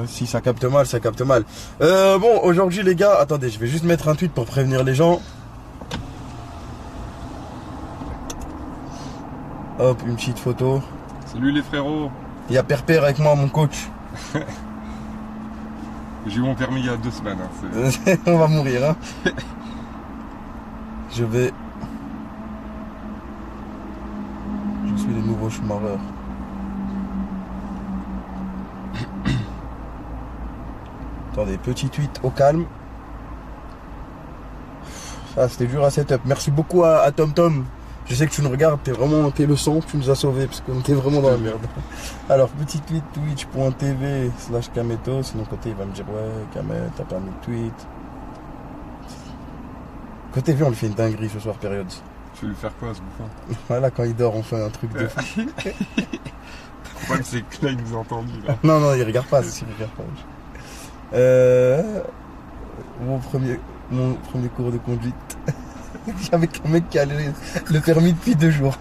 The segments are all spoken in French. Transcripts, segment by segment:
Si ça capte mal, ça capte mal. Bon, aujourd'hui les gars, attendez, je vais juste mettre un tweet pour prévenir les gens. Hop, une petite photo. Salut les frérots. Il y a Père avec moi, mon coach. J'ai eu mon permis il y a 2 semaines. Hein, On va mourir, hein. Je suis le nouveau Schumacher. Attendez, petit tweet au calme. Ah, c'était dur à setup. Merci beaucoup à TomTom. Je sais que tu nous regardes, t'es le son, tu nous as sauvés parce qu'on était vraiment dans la merde. Alors, petit tweet twitch.tv/Kameto. Sinon, côté, il va me dire ouais, Kamet, t'as pas mis de tweet. Côté V, on lui fait une dinguerie ce soir, période. Tu veux lui faire quoi ce bouffon? Voilà, quand il dort, on fait un truc de fou. Le problème, c'est que là, il nous a entendu. Là. Non, il regarde pas, il regarde pas. Mon premier cours de conduite. Avec un mec qui a le permis depuis 2 jours.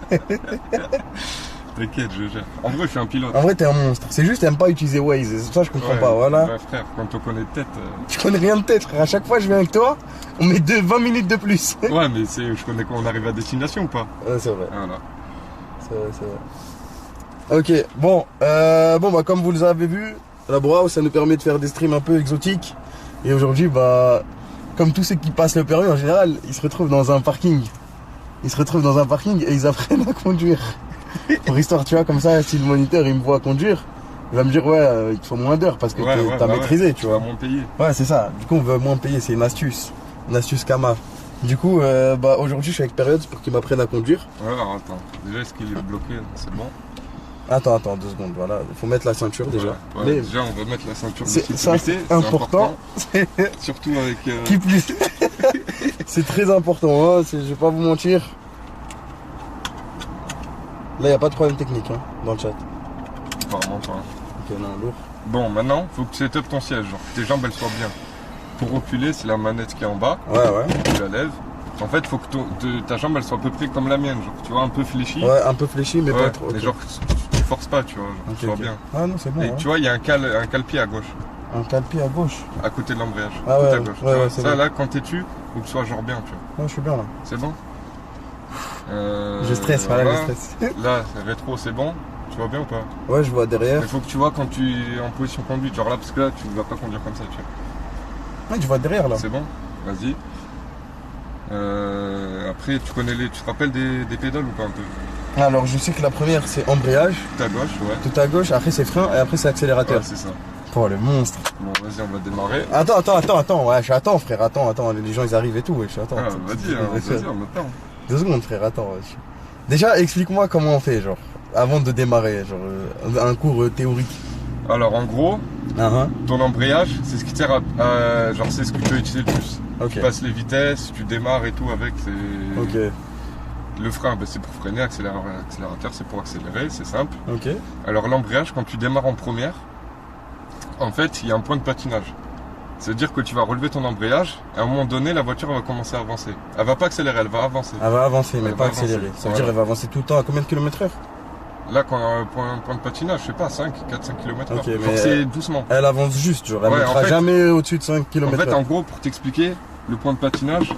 T'inquiète, je gère. En vrai, je suis un pilote. En vrai, t'es un monstre. C'est juste, t'aimes pas utiliser Waze. Ça, je comprends pas. Voilà. Ouais, frère, quand on connaît de tête. Tu connais rien de tête, frère. À chaque fois, je viens avec toi, on met 20 minutes de plus. Ouais, mais je connais quand on arrive à destination ou pas? Ouais, c'est vrai. Voilà. C'est vrai. Ok, bon. Bah, comme vous l'avez vu, la Brau, ça nous permet de faire des streams un peu exotiques. Et aujourd'hui, bah, comme tous ceux qui passent le permis en général, ils se retrouvent dans un parking. Et ils apprennent à conduire. Pour histoire, tu vois, comme ça, si le moniteur il me voit conduire, il va me dire ouais, il te faut moins d'heures parce que t'as maîtrisé, tu vois. Moins payé. Ouais, c'est ça. Du coup, on veut moins payer, c'est une astuce. Une astuce Kama. Du coup, bah, aujourd'hui, je suis avec Période pour qu'il m'apprenne à conduire. Ouais, alors attends. Déjà, est-ce qu'il est bloqué? C'est bon. Attends, 2 secondes, voilà. Il faut mettre la ceinture déjà. Ouais, mais déjà, on va mettre la ceinture de sécurité. Ça, c'est important. Surtout avec. Qui plus c'est très important, hein. Je vais pas vous mentir. Là, il n'y a pas de problème technique hein, dans le chat. Apparemment pas. Ok, non, lourd. Bon, maintenant, faut que tu setup ton siège. Genre, que tes jambes elles soient bien. Pour reculer, c'est la manette qui est en bas. Ouais. Tu la lèves. En fait, faut que ta jambe elle soit à peu près comme la mienne. Genre, tu vois, un peu fléchie. Ouais, un peu fléchie, mais pas trop. Mais genre, tu forces pas, tu vois. Genre, tu vois bien. Ah non, c'est bon. Et tu vois, il y a un cale-pied à gauche. Un cale-pied à gauche. À côté de l'embrayage. Ah tout ouais, à gauche. ouais, ça, bon. Là, quand t'es dessus, faut que tu sois genre bien, tu vois. Ouais, je suis bien là. C'est bon. Je stresse, voilà, je stresse. Là, rétro, c'est bon. Tu vois bien ou pas? Ouais, je vois derrière. Il faut que tu vois quand tu es en position conduite. Genre là, parce que là, tu ne vas pas conduire comme ça, tu vois. Ouais, je vois derrière là. C'est bon. Vas-y. Après, tu te rappelles des pédales ou pas un peu? Alors, je sais que la première c'est embrayage. Tout à gauche, ouais. Tout à gauche, après c'est frein et après c'est accélérateur. Ouais, c'est ça. Oh, le monstre. Bon, vas-y, on va démarrer. Attends, ouais, j'attends, frère, attends. Les gens ils arrivent et tout, ouais, j'attends. Ah, vas-y, on attend. 2 secondes, frère, attends. Ouais. Déjà, explique-moi comment on fait, genre, avant de démarrer, genre, un cours théorique. Alors, en gros, ton embrayage, c'est ce qui sert genre, c'est ce que tu peux utiliser le plus. Okay. Tu passes les vitesses, tu démarres et tout avec. Ok. Le frein, c'est pour freiner, accélérateur, c'est pour accélérer, c'est simple. Ok. Alors, l'embrayage, quand tu démarres en première, en fait, il y a un point de patinage. C'est-à-dire que tu vas relever ton embrayage et à un moment donné, la voiture va commencer à avancer. Elle va pas accélérer, elle va avancer. Elle va avancer, mais pas accélérer. Ça veut dire qu'elle va avancer tout le temps à combien de kilomètres/heure? Là, quand on a un point de patinage, je sais pas, 4-5 km/h. Okay, mais c'est doucement. Elle avance juste, genre, elle ne mettra jamais au-dessus de 5 km/h. En fait, en gros, pour t'expliquer, le point de patinage,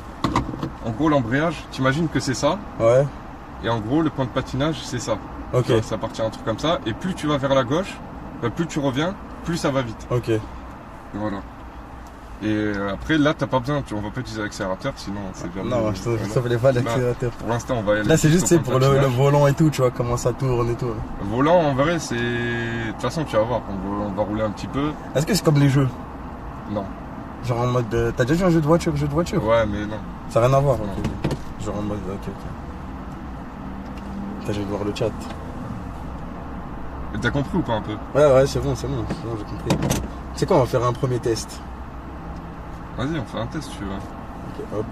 en gros, l'embrayage, t'imagines que c'est ça. Ouais. Et en gros, le point de patinage, c'est ça. Ok. Ça appartient à un truc comme ça. Et plus tu vas vers la gauche, plus tu reviens, plus ça va vite. Ok. Et voilà. Et après, là, t'as pas besoin, on va pas utiliser l'accélérateur, sinon c'est jamais. Non, je ne pas l'accélérateur. Pour l'instant, on va y aller. Là, c'est juste pour le volant et tout, tu vois, comment ça tourne et tout. Le volant, en vrai, c'est. De toute façon, tu vas voir, on va rouler un petit peu. Est-ce que c'est comme les jeux? Non. Genre en mode. T'as déjà vu un jeu de voiture? Ouais, mais non. Ça n'a rien à voir. Okay. Genre en mode. Ok. T'as déjà voir le chat. T'as compris ou pas un peu? Ouais, c'est bon, j'ai compris. C'est quoi, on va faire un premier test? Vas-y, on fait un test, tu veux. Ok, hop.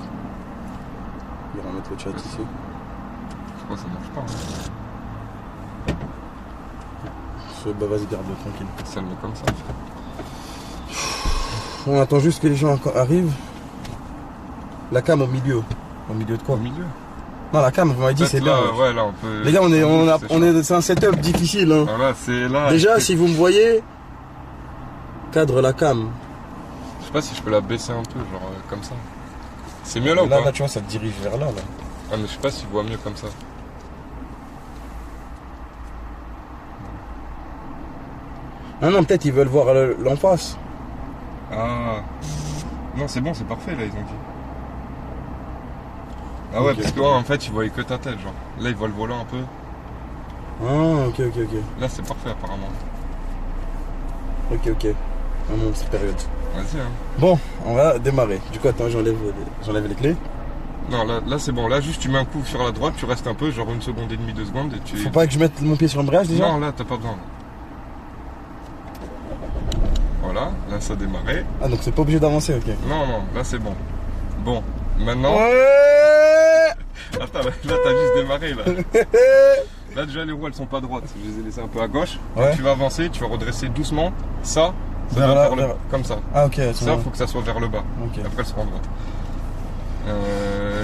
Je vais remettre le chat ici. Je crois que ça marche pas. Bah vas-y, garde-le tranquille. Ça le met comme ça. On attend juste que les gens arrivent. La cam au milieu. Au milieu de quoi? Au milieu? Non, la cam, vous m'avez dit, c'est bien. Ouais, là, on peut. Les gars, c'est un setup difficile. Hein. Voilà, c'est là. Déjà, si vous me voyez, cadre la cam. Je sais pas si je peux la baisser un peu, genre comme ça. C'est mieux là ou Là, pas? là, tu vois, ça te dirige vers là. Ah, mais je sais pas s'il voit mieux comme ça. Ah non, peut-être ils veulent voir l'en face. Ah. Non, c'est bon, c'est parfait là, ils ont dit. Ah ouais, Ok. parce que ouais, en fait, ils voyaient que ta tête, genre. Là, ils voient le volant un peu. Ah, ok, ok, ok. Là, c'est parfait apparemment. Ok, ok. Un monstre période. Vas-y, hein. Bon, on va démarrer. Du coup, attends, j'enlève les clés. Non, là c'est bon. Là, juste tu mets un coup sur la droite, tu restes un peu, genre 1 seconde et demie, 2 secondes, et tu. Faut pas que je mette mon pied sur l'embrayage déjà? Non, là, t'as pas besoin. Voilà, là, ça a démarré. Ah, donc c'est pas obligé d'avancer, ok. Non, non, là, c'est bon. Bon, maintenant. Ouais. Attends, là, t'as juste démarré, là. Là, déjà, les roues, elles sont pas droites. Je les ai laissées un peu à gauche. Ouais. Tu vas avancer, tu vas redresser doucement. Ça Vers doit là, vers le vers- bas, comme ça. Ah, ok. Ça, faut que ça soit vers le bas. Ok. Après, elle se rendra.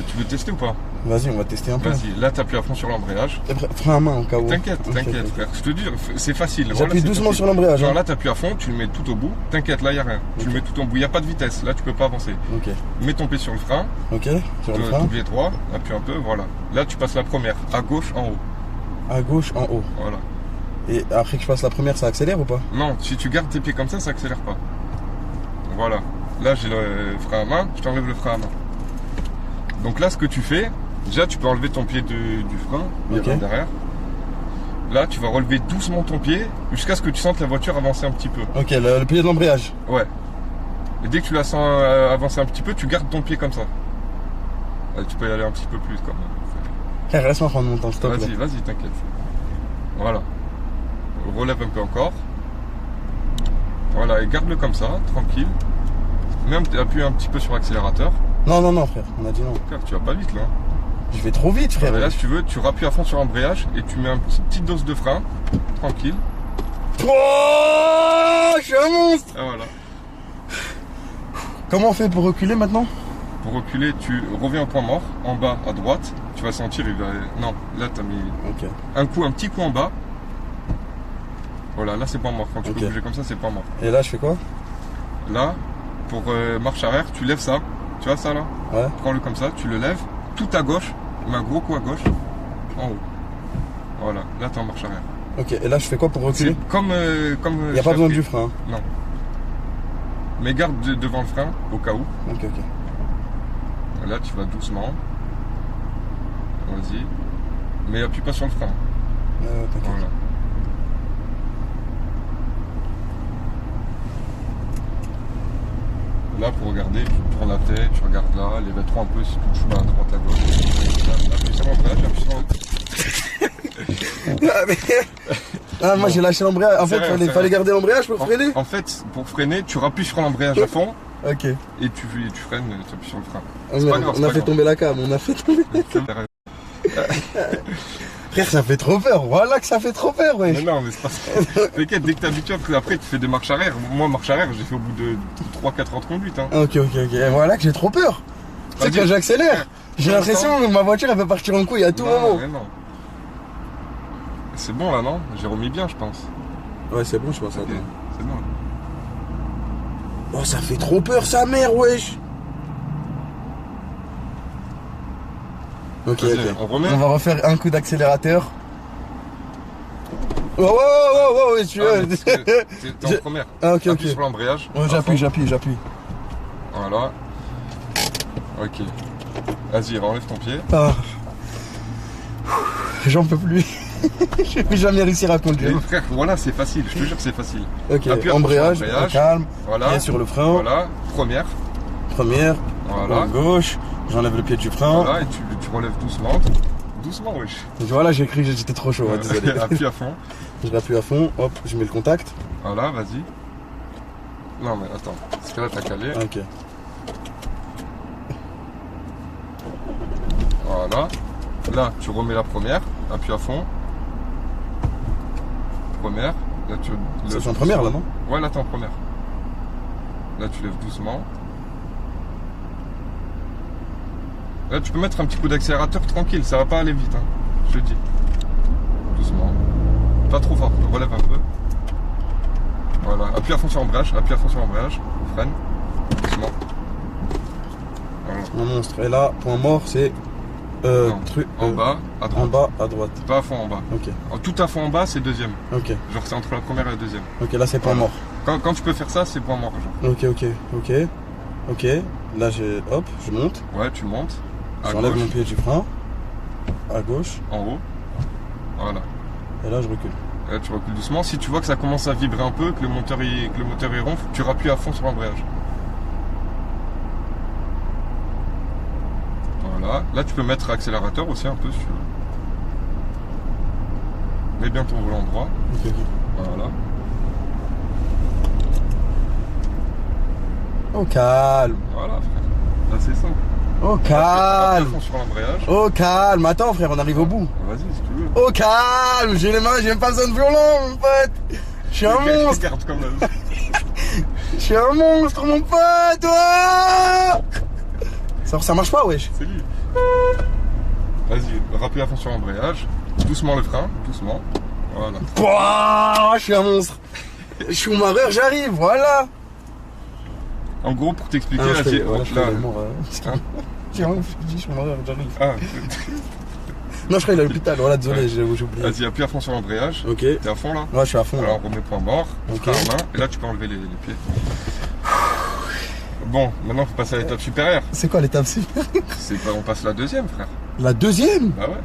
Tu veux tester ou pas? Vas-y, on va tester un peu. Vas-y, là, t'appuies à fond sur l'embrayage. Après, frein à main au cas où. T'inquiète, Ok, t'inquiète, ok. frère. Je te dis, c'est facile. Voilà, J'appuie c'est doucement facile. sur l'embrayage. Non, Hein. là, t'appuies à fond, tu le mets tout au bout. T'inquiète, là, y a rien. Tu le mets tout au bout. Y a pas de vitesse. Là, tu peux pas avancer. Ok. Mets ton pied sur le frein. Ok. Sur le Ton frein. pied droit. Appuie un peu, voilà. Là, tu passes la première. À gauche, en haut. À gauche, en haut. Voilà. Et après que je fasse la première, ça accélère ou pas? Non, si tu gardes tes pieds comme ça accélère pas. Voilà. Là, j'ai le frein à main. Je t'enlève le frein à main. Donc là, ce que tu fais, déjà, tu peux enlever ton pied du frein, Ok. derrière. Là, tu vas relever doucement ton pied jusqu'à ce que tu sentes la voiture avancer un petit peu. Ok, le pied de l'embrayage. Ouais. Et dès que tu la sens avancer un petit peu, tu gardes ton pied comme ça. Ouais, tu peux y aller un petit peu plus quand même. Frère, laisse-moi prendre mon temps, stop. Vas-y, vas-y, t'inquiète. Voilà. Relève un peu encore. Voilà, et garde-le comme ça, tranquille. Même appuie un petit peu sur l'accélérateur. Non, non, non, frère, on a dit non. Car tu vas pas vite là. Je vais trop vite, frère. Et là, si tu veux, tu rappuies à fond sur l'embrayage et tu mets une petite dose de frein, tranquille. Oh, je suis un monstre. Et voilà. Comment on fait pour reculer maintenant? Pour reculer, tu reviens au point mort, en bas à droite. Tu vas sentir, il va. Non, là, t'as mis Ok. un petit coup en bas. Voilà, là, c'est point mort. Quand tu Ok. peux bouger comme ça, c'est point mort. Et là, je fais quoi? Là, pour marche arrière, tu lèves ça. Tu vois ça là? Ouais. Prends-le comme ça, tu le lèves, tout à gauche, mets un gros coup à gauche, en haut. Voilà, là t'es en marche arrière. Ok, et là, je fais quoi pour reculer? C'est comme. Il n'y a pas besoin du frein. Non. Mais garde devant le frein, au cas où. Ok, ok. Là tu vas doucement. Vas-y. Mais appuie pas sur le frein. T'inquiète. Voilà. Là pour regarder, tu tournes la tête, tu regardes là, les vêtements un peu si tu touches à droite à gauche. Là, appuie sur l'embrayage, appuie sur l'embrayage. Ah, moi, j'ai lâché l'embrayage. En C'est fait, rien, il c'est fallait rien. garder l'embrayage pour freiner? En fait, pour freiner, tu rappuies sur l'embrayage à fond Ok. et tu freines, tu appuies sur le frein. On C'est pas a, grave, on c'est a pas fait grave. tomber la cam, on a fait tomber. Frère, ça fait trop peur. Voilà que ça fait trop peur, Mais wesh. non, mais c'est pas ça. T'inquiète, dès que t'habitues, après tu fais des marches arrière. Moi, marche arrière, j'ai fait au bout de 3-4 heures de conduite. Hein. Ok, ok, ok. Et voilà que j'ai trop peur. Tu sais, Vas-y. quand j'accélère, j'ai Pour l'impression que ma voiture, elle peut partir en couille à tout Non, moment. mais non. C'est bon là, non? J'ai remis bien, je pense. Ouais, c'est bon, je pense. Ok, Attends. c'est bon. Oh, ça fait trop peur, sa mère, wesh. Ok, Vas-y, ok. on remet. On va refaire un coup d'accélérateur. Oh, oh, oh, oh, ouais, tu Ah, vois. mais parce que t'es en Je- première. Ah, ok, Appuie ok. sur l'embrayage. Ouais, à j'appuie, fond. j'appuie. Voilà. Ok. Vas-y, enlève ton pied. Ah. J'en peux plus. Je vais jamais réussir à conduire. Mais frère, voilà, c'est facile. Je te jure que c'est facile. Ok, Appuie sur embrayage, l'embrayage. calme, Voilà. pied sur le frein, Voilà. Première. première, Voilà. gauche, j'enlève le pied du frein. Voilà. Et tu relèves doucement. Doucement, wesh. Voilà, j'ai cru que j'étais trop chaud, ouais, désolé. Appuie à fond. Je rappuie à fond, hop, je mets le contact. Voilà, vas-y. Non, mais attends. Parce que là, t'as calé. Ok. Voilà. Là, tu remets la première. Appuie à fond. Première. Là, tu C'est en première, là, non? Ouais, là, t'es en première. Là, tu lèves doucement. Là, tu peux mettre un petit coup d'accélérateur tranquille. Ça va pas aller vite, hein. Je te dis. Doucement. Pas trop fort. Relève un peu. Voilà, appuie à fond sur l'embrayage, freine, doucement. Voilà. Un monstre. Et là, point mort, c'est Non, en bas, à droite. En bas, à droite. Pas à fond en bas. Ok. Tout à fond en bas, c'est deuxième. Ok. Genre c'est entre la première et la deuxième. Ok, là c'est point mort. Quand tu peux faire ça, c'est point mort. Genre. Ok. Là, hop, je monte. Ouais, tu montes. À J'enlève gauche, mon pied du frein. À gauche. en haut. Voilà. Et là, je recule. Et là, tu recules doucement. Si tu vois que ça commence à vibrer un peu, que le moteur il ronfle, tu rappuies à fond sur l'embrayage. Voilà. Là, tu peux mettre accélérateur aussi un peu si tu veux. Mets bien ton volant droit. Ok. Voilà. Au calme. Voilà, frère. Là, c'est simple. Au Rappuie à calme. fond sur l'embrayage. Au calme. Attends, frère, on arrive au bout. Vas-y, si tu veux. Au calme. J'ai les mains, j'ai même pas besoin de violon, mon pote. Je suis un monstre. Regarde quand même. Je suis un monstre, mon pote. Toi. Ça marche pas, wesh. C'est lui. Vas-y, rappuie à fond sur l'embrayage. Doucement le frein, doucement. Voilà. Pouah, je suis un monstre. Je suis Schumacher, j'arrive, voilà. En gros, pour t'expliquer, Ah, là, je fais- j'ai- voilà, je là- fais les mots, Hein J'ai rien dit, Schumacher, j'arrive. Ah, Non, je crois qu'il est à l'hôpital, voilà, désolé, Ouais. j'ai oublié. vas-y, appuie à fond sur l'embrayage. Ok. T'es à fond là. Ouais, je suis à fond là. Alors, on remet point mort, Ok. frein en main, et là, tu peux enlever les pieds. Bon, maintenant, faut passer à l'étape supérieure. C'est quoi l'étape C? On passe la deuxième, frère. La deuxième? Bah ouais.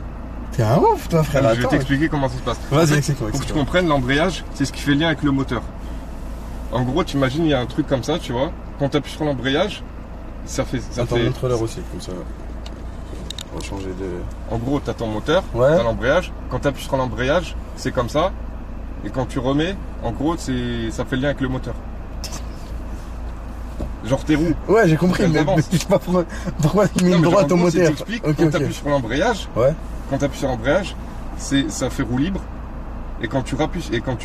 T'es un ouf, toi, frère. Je vais Attends. t'expliquer comment ça se passe. Vas-y, En fait, explique-moi, Faut que tu explique-moi. comprennes, l'embrayage, c'est ce qui fait lien avec le moteur. En gros, t'imagines, il y a un truc comme ça, tu vois. Quand t'appuies sur l'embrayage, ça fait. Attends, montre-leur aussi, comme ça. On va changer de. En gros, t'as ton moteur, Ouais. t'as l'embrayage. Quand t'appuies sur l'embrayage, c'est comme ça. Et quand tu remets, en gros, ça fait lien avec le moteur. Genre tes roues. Ouais, j'ai compris, Elles mais avancent. je sais pas pourquoi il met Non, une mais droite genre, au en gros, si moteur. t'expliques, Ok, quand ok. t'appuies sur l'embrayage, Ouais. ça fait roue libre. Et quand tu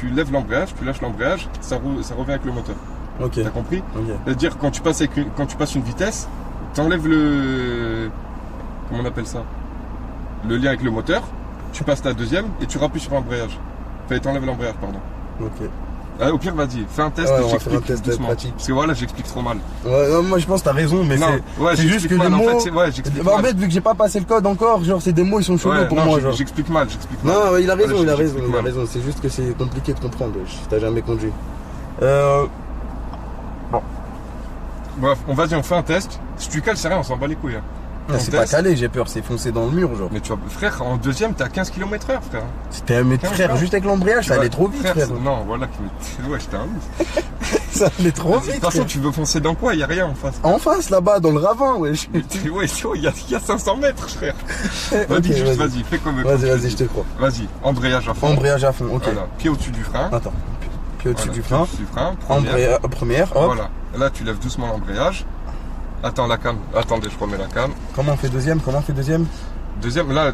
lèves l'embrayage, tu lâches l'embrayage, ça revient avec le moteur. Ok. T'as compris? Ok. C'est-à-dire quand tu passes une vitesse, t'enlèves comment on appelle ça? Le lien avec le moteur, tu passes ta deuxième et tu rappuies sur l'embrayage. Enfin, t'enlèves l'embrayage, pardon. Ok. Ah, au pire, vas-y, fais un test Ouais, et on va faire un j'explique test doucement. pratique. Parce que voilà, j'explique trop mal. Ouais, non, moi je pense que t'as raison, mais Non, ouais, c'est juste que j'explique les mal. mots. En fait, j'explique Bah, en mal. fait, vu que j'ai pas passé le code encore, genre c'est des mots, ils sont chelous Ouais, pour non, moi, genre. j'explique mal. Non, il a raison, Voilà, il a raison, j'explique il a mal. raison. C'est juste que c'est compliqué de comprendre, wesh. T'as jamais conduit. Bref, on fait un test. Si tu cales, c'est rien, on s'en bat les couilles. Hein. Ah, On c'est pas teste. calé, j'ai peur, c'est foncé dans le mur, genre. Mais tu vois, frère, en deuxième, t'es à 15 km/h, frère. C'était mais 15 frère, heures. juste avec l'embrayage, ça Tu allait vois, trop vite, frère. Non, voilà, ouais, j'étais un ouf. Ça allait trop De vite. toute façon, frère. tu veux foncer dans quoi? Y a rien en face. En face, là-bas, dans le ravin, wesh. Ouais, il y a 500 mètres, frère. Vas-y, Ok, juste, vas-y, fais comme Vas-y, je te crois. Vas-y, embrayage à fond. Embrayage à fond, ok. Voilà, pied au-dessus du frein. Attends, pied au-dessus Voilà, du pied frein. au-dessus du frein. Première. Embrayage, première, hop. Voilà. Là, tu lèves doucement l'embrayage. Attends, la cam. Attendez, je remets la cam. Comment on fait deuxième? Deuxième, là,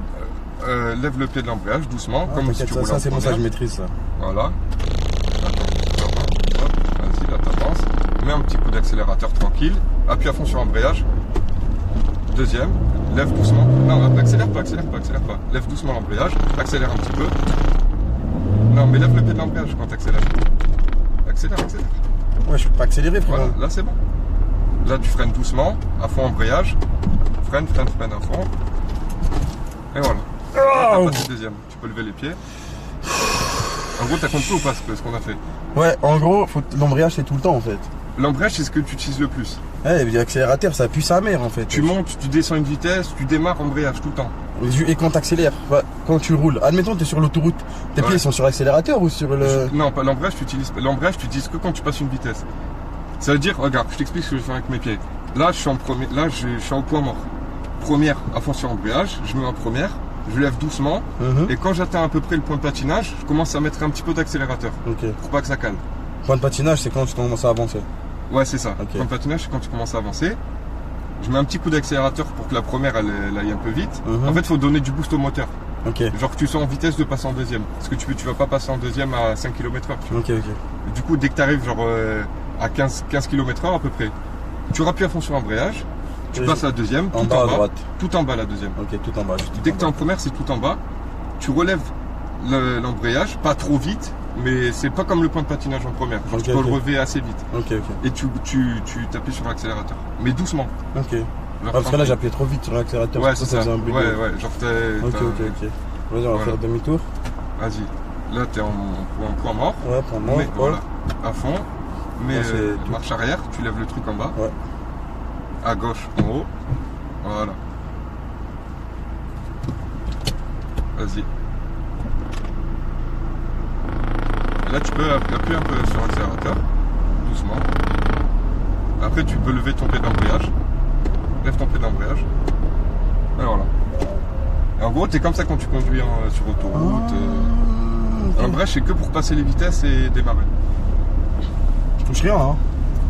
lève le pied de l'embrayage doucement, Ah, comme si t'inquiète, tu ça, roulais ça en c'est bon, ça je première. maîtrise ça. Voilà. Attends, hop, vas-y, là t'avances. Mets un petit coup d'accélérateur tranquille. Appuie à fond sur l'embrayage. Deuxième, lève doucement. Non, accélère pas. Lève doucement l'embrayage. Accélère un petit peu. Non, mais lève le pied de l'embrayage quand t'accélères. Accélère. Ouais, je peux pas accélérer, frère. Voilà, là c'est bon. Là tu freines doucement, à fond embrayage. Freine à fond. Et voilà. Là, t'as passé deuxième. Tu peux lever les pieds. En gros, t'as compris ou pas ce qu'on a fait? Ouais, en gros, l'embrayage c'est tout le temps en fait. L'embrayage, c'est ce que tu utilises le plus. Ouais, l'accélérateur ça pue sa mère en fait. Tu montes, tu descends une vitesse, tu démarres embrayage tout le temps. Et quand t'accélères, quand tu roules, admettons t'es sur l'autoroute, tes Ouais. pieds sont sur l'accélérateur ou sur le. Non, pas l'embrayage, tu utilises que quand tu passes une vitesse. Ça veut dire, regarde, je t'explique ce que je fais avec mes pieds. Là, je suis au point mort. Première, à fond sur l'embrayage, je mets en première, je lève doucement, Mhm. et quand j'atteins à peu près le point de patinage, je commence à mettre un petit peu d'accélérateur, Ok. pour pas que ça cale. Point de patinage, c'est quand tu commences à avancer. Ouais, c'est ça. Ok. Point de patinage, c'est quand tu commences à avancer. Je mets un petit coup d'accélérateur pour que la première, elle aille un peu vite. Mhm. En fait, il faut donner du boost au moteur. Ok. Genre que tu sois en vitesse de passer en deuxième. Parce que tu vas pas passer en deuxième à 5 km/h. Tu vois. Ok. Du coup, dès que tu arrives à 15 km/h à peu près, tu rappuies à fond sur l'embrayage, tu Et passes à la deuxième, En tout bas à en bas, droite. tout en bas la deuxième. Ok, tout en bas. juste Dès tout que tu es en première, c'est tout en bas. Tu relèves l'embrayage, pas trop vite, mais c'est pas comme le point de patinage en première. Genre, Ok, tu peux ok. le relever assez vite. Ok, ok. Et tu t'appuies sur l'accélérateur. Mais doucement. Ok. Genre, Ah, parce que là, tranquille. j'appuyais trop vite sur l'accélérateur. Ouais, c'est ça. faisait un Ouais, bruit. ouais. Genre, Ok, ok. Vas-y, on va Voilà. faire demi-tour. Vas-y. Là, t'es en point mort. Ouais, prends moi. Mais voilà. À fond. Mais Là, c'est tout. marche arrière, tu lèves le truc en bas. Ouais. À gauche, en haut. Voilà. Vas-y. Là, tu peux appuyer un peu sur l'accélérateur. Doucement. Après, tu peux lever ton pied d'embrayage. Lève ton pied d'embrayage. Et voilà. Et en gros, t'es comme ça quand tu conduis sur autoroute. Ok. L'embrayage, c'est que pour passer les vitesses et démarrer. Je touche rien, hein.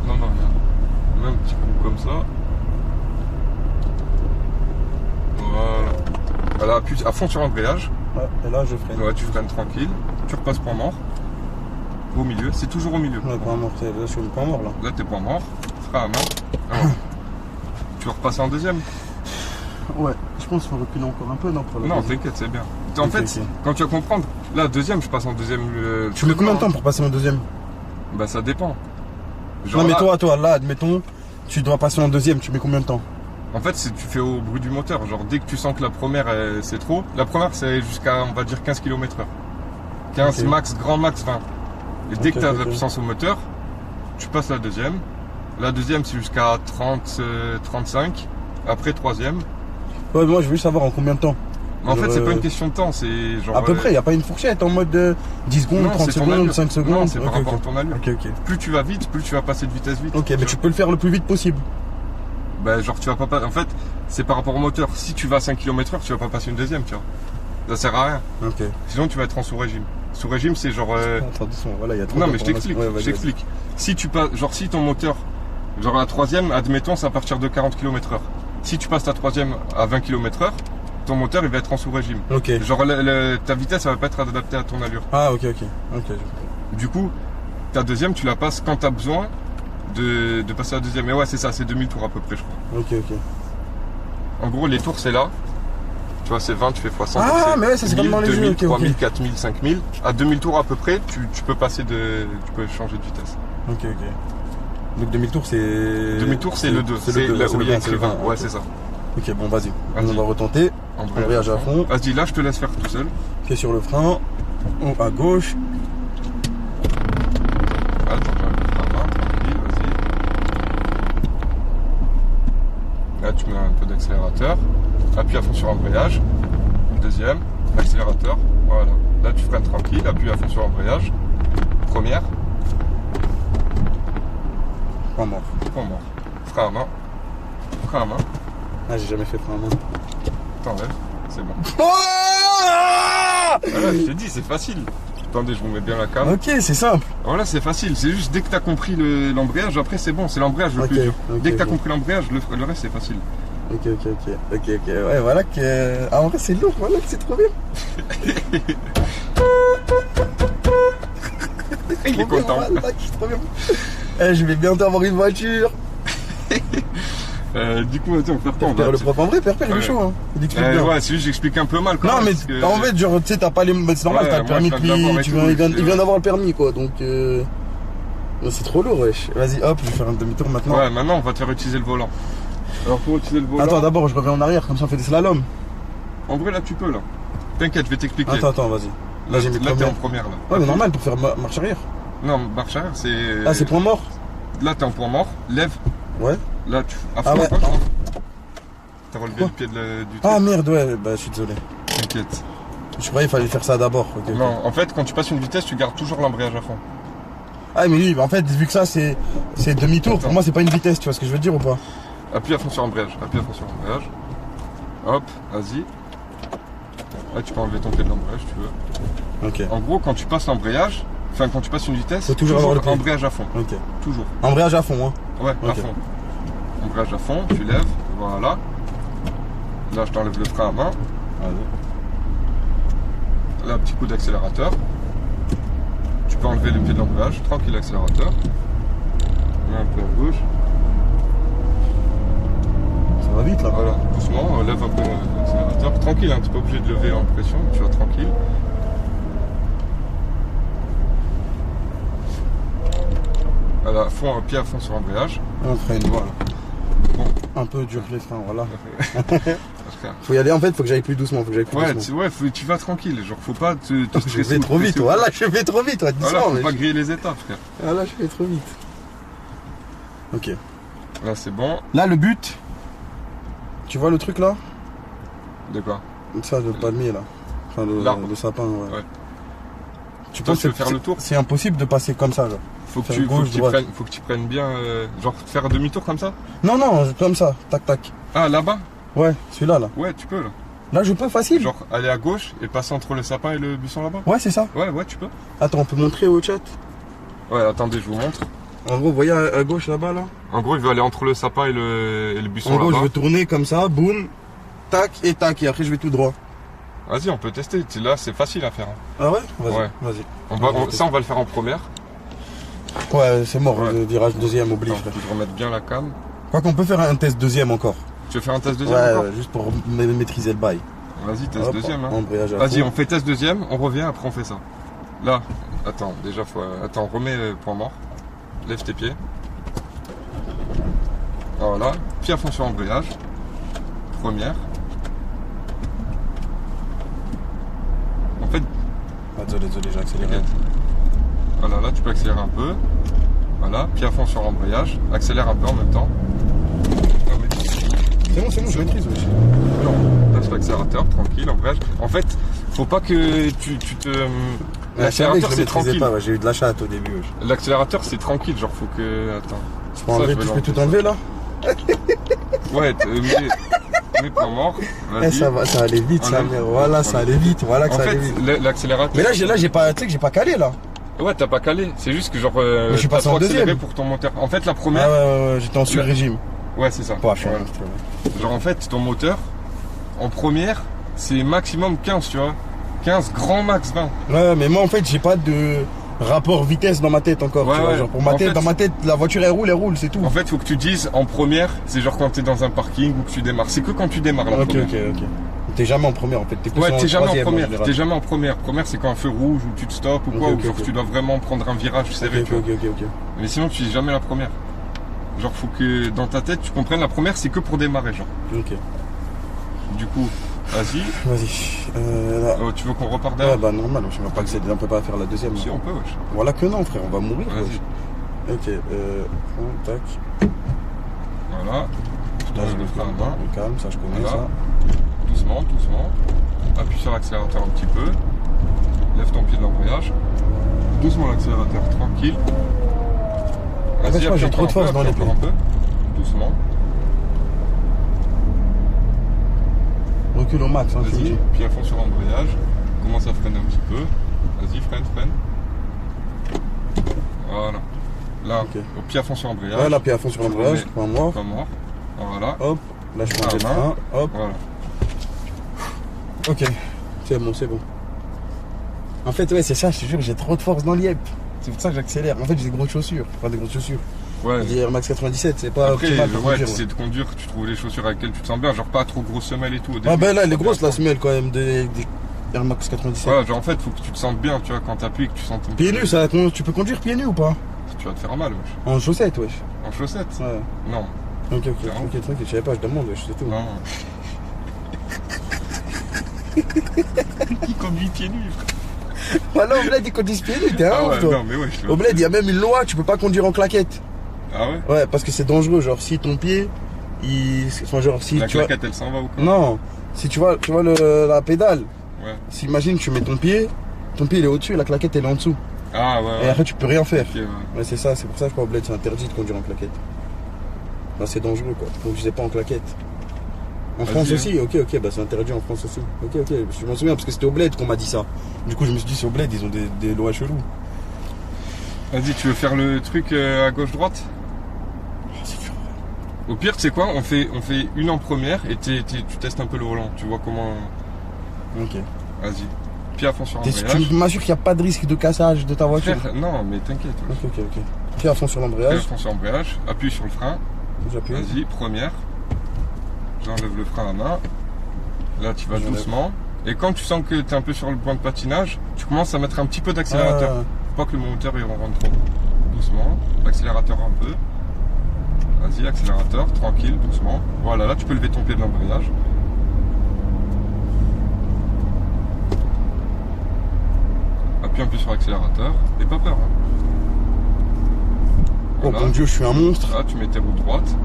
Non, non, rien. Mets un petit coup comme ça. Voilà. Voilà, appuie à fond sur l'embrayage. Ouais, et là, je freine. Ouais, tu freines tranquille. Tu repasses point mort. Au milieu, c'est toujours au milieu. Ouais, point mort. Là, je suis au point mort, là. Là, t'es point mort. Frein à main. Alors, tu vas repasser en deuxième. Ouais, je pense qu'il faut reculer encore un peu, non pour le Non, deuxième. t'inquiète, c'est bien. En Ok, fait, ok. quand tu vas comprendre, là, deuxième, je passe en deuxième. Tu mets combien de temps pour passer en deuxième? Bah, ça dépend. Genre Non, mais là, toi, là, admettons, tu dois passer en deuxième, tu mets combien de temps? en fait, tu fais au bruit du moteur. Genre, dès que tu sens que la première, c'est trop. La première, c'est jusqu'à, on va dire, 15 km/h. 15 Ok. max, grand max 20. Et dès Ok, que tu as de ok. la puissance au moteur, tu passes la deuxième. La deuxième, c'est jusqu'à 30, 35. Après, troisième. Ouais, moi, je veux juste savoir en combien de temps. Mais en fait, c'est Genre, pas une question de temps. C'est genre. À peu près, il n'y a pas une fourchette en mode 10 secondes, Non, 30 c'est ton secondes, allure. 5 secondes. Non, c'est par Ok, rapport ok. à ton allure. Ok, ok. Plus tu vas vite, plus tu vas passer de vitesse vite. Ok, mais tu peux le faire le plus vite possible. Bah, genre, tu vas pas. En fait, c'est par rapport au moteur. Si tu vas à 5 km/h, tu vas pas passer une deuxième, tu vois. Ça sert à rien. Ok. Sinon, tu vas être en sous-régime. Sous-régime, c'est genre. Attends, doucement, voilà, il y a trop Non, mais je d'informations. t'explique. Ouais, Je vas-y, t'explique. Si tu passes. Genre, si ton moteur. Genre, la troisième, admettons, c'est à partir de 40 km/h. Si tu passes ta troisième à 20 km/h, ton moteur, il va être en sous-régime. vas-y. Ok. Genre, ta vitesse, ça va pas être adaptée à ton allure. Ah, ok, ok. Ok. Du coup, ta deuxième, tu la passes quand tu as besoin de passer à la deuxième. Mais ouais, c'est ça, c'est 2000 tours à peu près, je crois. Ok, ok. En gros, les tours, c'est là. Tu vois, c'est 20, tu fais x 100. Ah, mais ouais, ça, c'est comme dans les 2000, jeux, ok, ok. 3000, 4000, 5000. À 2000 tours à peu près, tu peux passer tu peux changer de vitesse. Ok, ok. Donc demi-tour, c'est. 2000 tours, c'est le 2. C'est le 2. là c'est où le il y a 20, c'est écrit le 20. 20. Ouais, c'est ça. Ok, bon, vas-y. Vas-y. On va retenter. Embrayage à fond. Vas-y, là, je te laisse faire tout seul. Pied sur le frein. On à gauche. Attends, j'arrive à la main, tranquille, vas-y. Là, tu mets un peu d'accélérateur. Appuie à fond sur l'embrayage. Deuxième, accélérateur. Voilà. Là, tu freines tranquille. Appuie à fond sur l'embrayage. Première, Pas mort. point mort. Frein à main. Frein à main. Ah, j'ai jamais fait frein à main. T'enlèves. C'est bon. Ah Voilà, je t'ai dit, c'est facile. Attendez, je vous mets bien la cam. Ok, c'est simple. Voilà, c'est facile. C'est juste dès que t'as compris l'embrayage, après c'est bon. C'est l'embrayage le Ok, plus dur. ok, Dès que t'as ok. compris l'embrayage, le reste c'est facile. Ok, ok, ok. Ok, ok. Ouais, voilà que. Ah, en vrai, c'est lourd. Voilà que c'est trop bien. Il est Trop bien, content. voilà, c'est trop bien. Eh, je vais bientôt avoir une voiture. Du coup, vas-y, on fait quoi? Père le propre. En vrai, Père, il est Ouais. chaud. Hein. Il explique bien. Ouais, c'est juste j'explique un peu mal quand Non, même, mais parce que- en fait, genre, tu sais, t'as pas les. C'est normal, Ouais, t'as le moi, permis je de viens de l'avoir pluie. et Tu tout, viens, il vient, c'est- il vient d'avoir le permis, quoi. Donc. Non, c'est trop lourd, wesh. Vas-y, hop, je vais faire un demi-tour maintenant. Ouais, maintenant on va te faire utiliser le volant. Alors pour utiliser le volant. Attends, d'abord, je reviens en arrière, comme ça on fait des slaloms. En vrai, là tu peux là. T'inquiète, je vais t'expliquer. Attends, vas-y. Là, j'ai mis t'es première. en première là. Ouais, mais normal pour faire marche arrière. Non, marche arrière, c'est. Ah, c'est point mort. Là, t'es en point mort. Lève. Ouais. Là, tu. À Ah fond, ouais. à gauche. T'as relevé Quoi le pied du truc. Ah merde, ouais, bah je suis désolé. T'inquiète. Je croyais qu'il fallait faire ça d'abord. Ok, ok. Non, en fait, quand tu passes une vitesse, tu gardes toujours l'embrayage à fond. Ah, mais oui, bah, en fait, vu que ça c'est demi-tour, pour Attends. moi c'est pas une vitesse, tu vois ce que je veux dire ou pas? Appuie à fond sur l'embrayage. Appuie à fond sur l'embrayage. Hop, vas-y. Là, tu peux enlever ton pied de l'embrayage, tu veux. Ok. En gros, quand tu passes l'embrayage, enfin, quand tu passes une vitesse, Faut toujours avoir le pied. embrayage à fond. Ok. Toujours. Embrayage à fond, hein. Ouais, à Ok. fond. Embrayage à fond, tu lèves, voilà. Là, je t'enlève le frein à main. Là, petit coup d'accélérateur. Tu peux enlever le pied de l'embrayage, tranquille, accélérateur. Mets un peu à gauche. Ça va vite là. Voilà, doucement, lève un peu l'accélérateur. Tranquille, hein, tu n'es pas obligé de lever en pression, tu vas tranquille. pied à fond sur l'embrayage. On freine, voilà. Bon. Un peu dur les freins, voilà. Frère. Faut y aller, en fait, faut que j'aille plus doucement, faut que j'aille plus Ouais, doucement. tu vas tranquille, genre faut pas te Je stresser. vais ou trop vite, presser. voilà, je vais trop vite, ouais, Voilà, doucement, faut mais pas griller les étapes, frère. voilà, je vais trop vite. Ok. Là, c'est bon. Là, le but, tu vois le truc là? De quoi? Ça, le palmier là. Enfin, L'arbre. le sapin, ouais. Ouais. Tu Toi, penses tu veux que faire le tour? c'est impossible de passer comme ça, genre. Faut que Faire tu gauche, droite. faut que tu prennes bien, genre faire un demi-tour comme ça? Non, non, comme ça, tac, tac. Ah, là-bas? Ouais, celui-là, là. Ouais, tu peux là. Là, je peux facile. Genre aller à gauche et passer entre le sapin et le buisson là-bas? Ouais, c'est ça. Ouais, tu peux. Attends, on peut montrer au chat. Ouais, attendez, je vous montre. En gros, vous voyez à gauche là-bas, là? En gros, il veut aller entre le sapin et le buisson En gros, je là-bas. veux tourner comme ça, boum, tac, et après je vais tout droit. Vas-y, on peut tester. Là, c'est facile à faire. Ah ouais? Vas-y, Ouais. vas-y. Ça, on va le faire en première. Ouais, c'est mort, Ouais. le virage deuxième oblige. Attends, faut que je remette bien la cam. Quoi qu'on peut faire un test deuxième encore. Tu veux faire un test deuxième Ouais, encore? ouais, juste pour maîtriser le bail. Vas-y, test Hop, deuxième. Hein. embrayage à Vas-y, fond. on fait test deuxième, on revient, après on fait ça. Là, attends, déjà, attends, remets point mort. Lève tes pieds. Voilà, pied à fond sur embrayage. Première. En fait, Ah, désolé, j'ai accéléré. t'inquiète. Voilà, là tu peux accélérer un peu. Voilà, pied à fond sur l'embrayage. Accélère un peu en même temps. Non, mais C'est bon, je maîtrise, wesh. passe l'accélérateur, tranquille, embrayage. En fait, faut pas que tu te. L'accélérateur c'est tranquille. Pas, ouais, j'ai eu de la chatte au début, wesh. L'accélérateur c'est tranquille, genre faut que. Attends. Je peux enlever, je vais tu peux l'enlever, tout enlever là? Ouais, mets point mort. Eh, Vas-y. ça allait vite, ça, Enlève. merde. Voilà, ça allait vite, voilà que En ça allait fait, vite. l'accélérateur. Mais là, j'ai pas, tu sais que j'ai pas calé là. Ouais, t'as pas calé. C'est juste que genre. Mais je suis t'as passé trop en deuxième. accéléré pour ton moteur. En fait, la Ah première. ouais, j'étais en sur-régime. Ouais, c'est ça. Pas cher. Voilà. Genre en fait, ton moteur, en première, c'est maximum 15, tu vois. 15, grand max 20. Ouais, mais moi en fait, j'ai pas de rapport vitesse dans ma tête encore. Ouais, tu vois, ouais. genre pour ma En tête, fait- dans ma tête, la voiture elle roule, c'est tout. En fait, faut que tu dises en première, c'est genre quand t'es dans un parking ou que tu démarres. C'est que quand tu démarres la Ok, première. ok. T'es jamais en première en fait. T'es plus Ouais, en t'es jamais en troisième, première. général. T'es jamais en première. Première, c'est quand un feu rouge ou tu te stoppes ou quoi, Ok, ou genre ok. tu dois vraiment prendre un virage serré. Ok, tu vois. ok. Mais sinon, tu dis jamais la première. Genre, faut que dans ta tête, tu comprennes la première, c'est que pour démarrer, genre. Ok. Du coup, vas-y. Vas-y. Là. Oh, tu veux qu'on reparte Ouais, derrière? bah normal, on va pas accéder, on peut pas faire la deuxième. Si, là. on peut, wesh. Voilà que non, frère, on va mourir. Vas-y. wesh. Ok, tac. Voilà. Là, Je le ferai à la main. calme, ça je connais Voilà. ça. Doucement. Appuie sur l'accélérateur un petit peu. Lève ton pied de l'embrayage. Doucement l'accélérateur, tranquille. En fait, je crois que j'ai appuie trop de encore force dans les appuie encore un peu. Doucement. Recule au max, hein, tu me Vas-y. dis. Puis à fond sur l'embrayage. Commence à freiner un petit peu. Vas-y, freine. Voilà. Là, Ok. au pied à fond sur l'embrayage. Ouais, là, pied à fond sur l'embrayage, remets point mort. Pas mort. Voilà. Hop, là je prends Ah, le frein, hop. Voilà. Ok, c'est bon. En fait, ouais, c'est ça, je te jure, j'ai trop de force dans l'IEP. C'est pour ça que j'accélère. En fait, j'ai des grosses chaussures. Enfin, des grosses chaussures. Ouais. J'ai Air Max 97, c'est pas Après, optimal pour ouais, conduire, tu sais de conduire, tu trouves les chaussures avec lesquelles tu te sens bien, genre pas trop grosse semelle et tout. Au Ah début. ben là, elle est grosse la semelle quand même des Air Max 97. Ouais, genre en fait, faut que tu te sentes bien, tu vois, quand t'appuies, que tu sens ton Pieds nus, tu peux conduire pieds nus ou pas? Tu vas te faire mal, wesh. En chaussettes, wesh. En chaussettes? Ouais. Non. Ok, Clairement. tranquille, je savais pas, je demande, wesh, c'est tout. Non. Qui conduit pieds nus, frère? Voilà, au bled, ils conduisent pieds nus, t'es un Ah ouf, ouais, toi. non, mais wesh. Au bled, il y a même une loi, tu peux pas conduire en claquette. Ah ouais? Ouais, parce que c'est dangereux, genre si ton pied, enfin genre si La tu vois... claquette, elle s'en va ou quoi? Non, si tu vois la pédale, Ouais. si imagine tu mets ton pied il est au-dessus et la claquette elle est en dessous. Ah ouais. Et ouais. après tu peux rien faire. Ok, ouais. Ouais, c'est ça, c'est pour ça que je crois au bled c'est interdit de conduire en claquette. Là c'est dangereux quoi, donc je sais pas en claquette. En Vas-y, France hein. aussi, ok, bah c'est interdit en France aussi. Ok, je m'en souviens parce que c'était au bled qu'on m'a dit ça. Du coup je me suis dit c'est au bled, ils ont des lois cheloues. Vas-y, tu veux faire le truc à gauche-droite? C'est dur. Au pire, tu sais quoi, on fait une en première et tu testes un peu le volant. Tu vois comment. Ok. Vas-y. Pied à fond sur Tu l'embrayage. m'assures qu'il n'y a pas de risque de cassage de ta voiture. Frère, non, mais t'inquiète. Ouais. Ok. Pied à fond sur Pied à l'embrayage. fond sur l'embrayage. Appuie sur le frein. J'appuie. Vas-y, première. J'enlève le frein à main. Là, tu vas J'enlève. doucement. Et quand tu sens que tu es un peu sur le point de patinage, tu commences à mettre un petit peu d'accélérateur. Ah. Faut pas que le moteur il rentre trop. doucement. Accélérateur un peu. Vas-y, accélérateur, tranquille, doucement. Voilà, là tu peux lever ton pied de l'embrayage. Appuie un peu sur l'accélérateur. Et pas peur. Hein. Oh Voilà. mon dieu, je suis un monstre. Là, tu mets tes roues droites.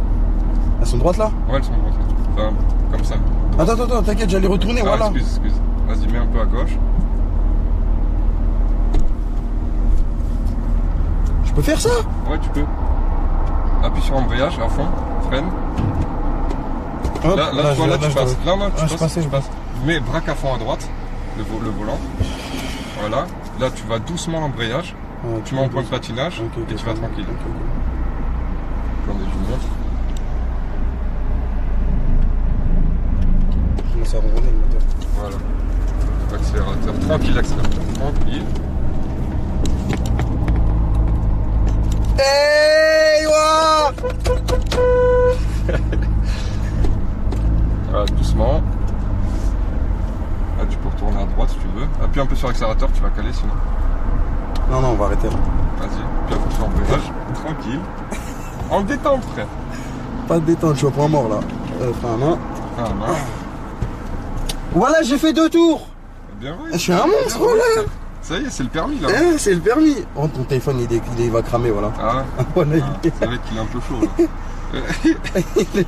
Elles sont droites là? Ouais, elles sont droites. Là. Enfin, comme ça. Attends, t'inquiète, j'allais retourner, Ah, voilà. excuse. Vas-y, mets un peu à gauche. Je peux faire ça? Ouais, tu peux. Appuie sur l'embrayage à fond, freine. Hop, Là, tu vois, là, tu passes. je- Là, non, je passais. Mets braque à fond à droite, le volant. Voilà. Là, tu vas doucement l'embrayage. Ouais, Tu mets en point de patinage Ok, et tu vas tranquille. ok. Attendez, je vous montre. Je commence à ronronner le moteur. Voilà. Accélérateur. Tranquille, accélérateur. Tranquille. Hey, ouah! Voilà, doucement. Là, tu peux retourner à droite si tu veux. Appuie un peu sur l'accélérateur, tu vas caler sinon. Non, on va arrêter là. Vas-y, puis appuie sur l'embrayage. Tranquille. En détente, frère. Pas de détente, je suis au point mort là. Enfin, non. Ah, non. Voilà, j'ai fait 2 tours! Bien oui. Je suis un monstre, là! Ça y est, c'est le permis là. Eh, c'est le permis! Oh, ton téléphone il va cramer, voilà. Ah ouais. Voilà, Ah, c'est vrai qu'il est un peu chaud là.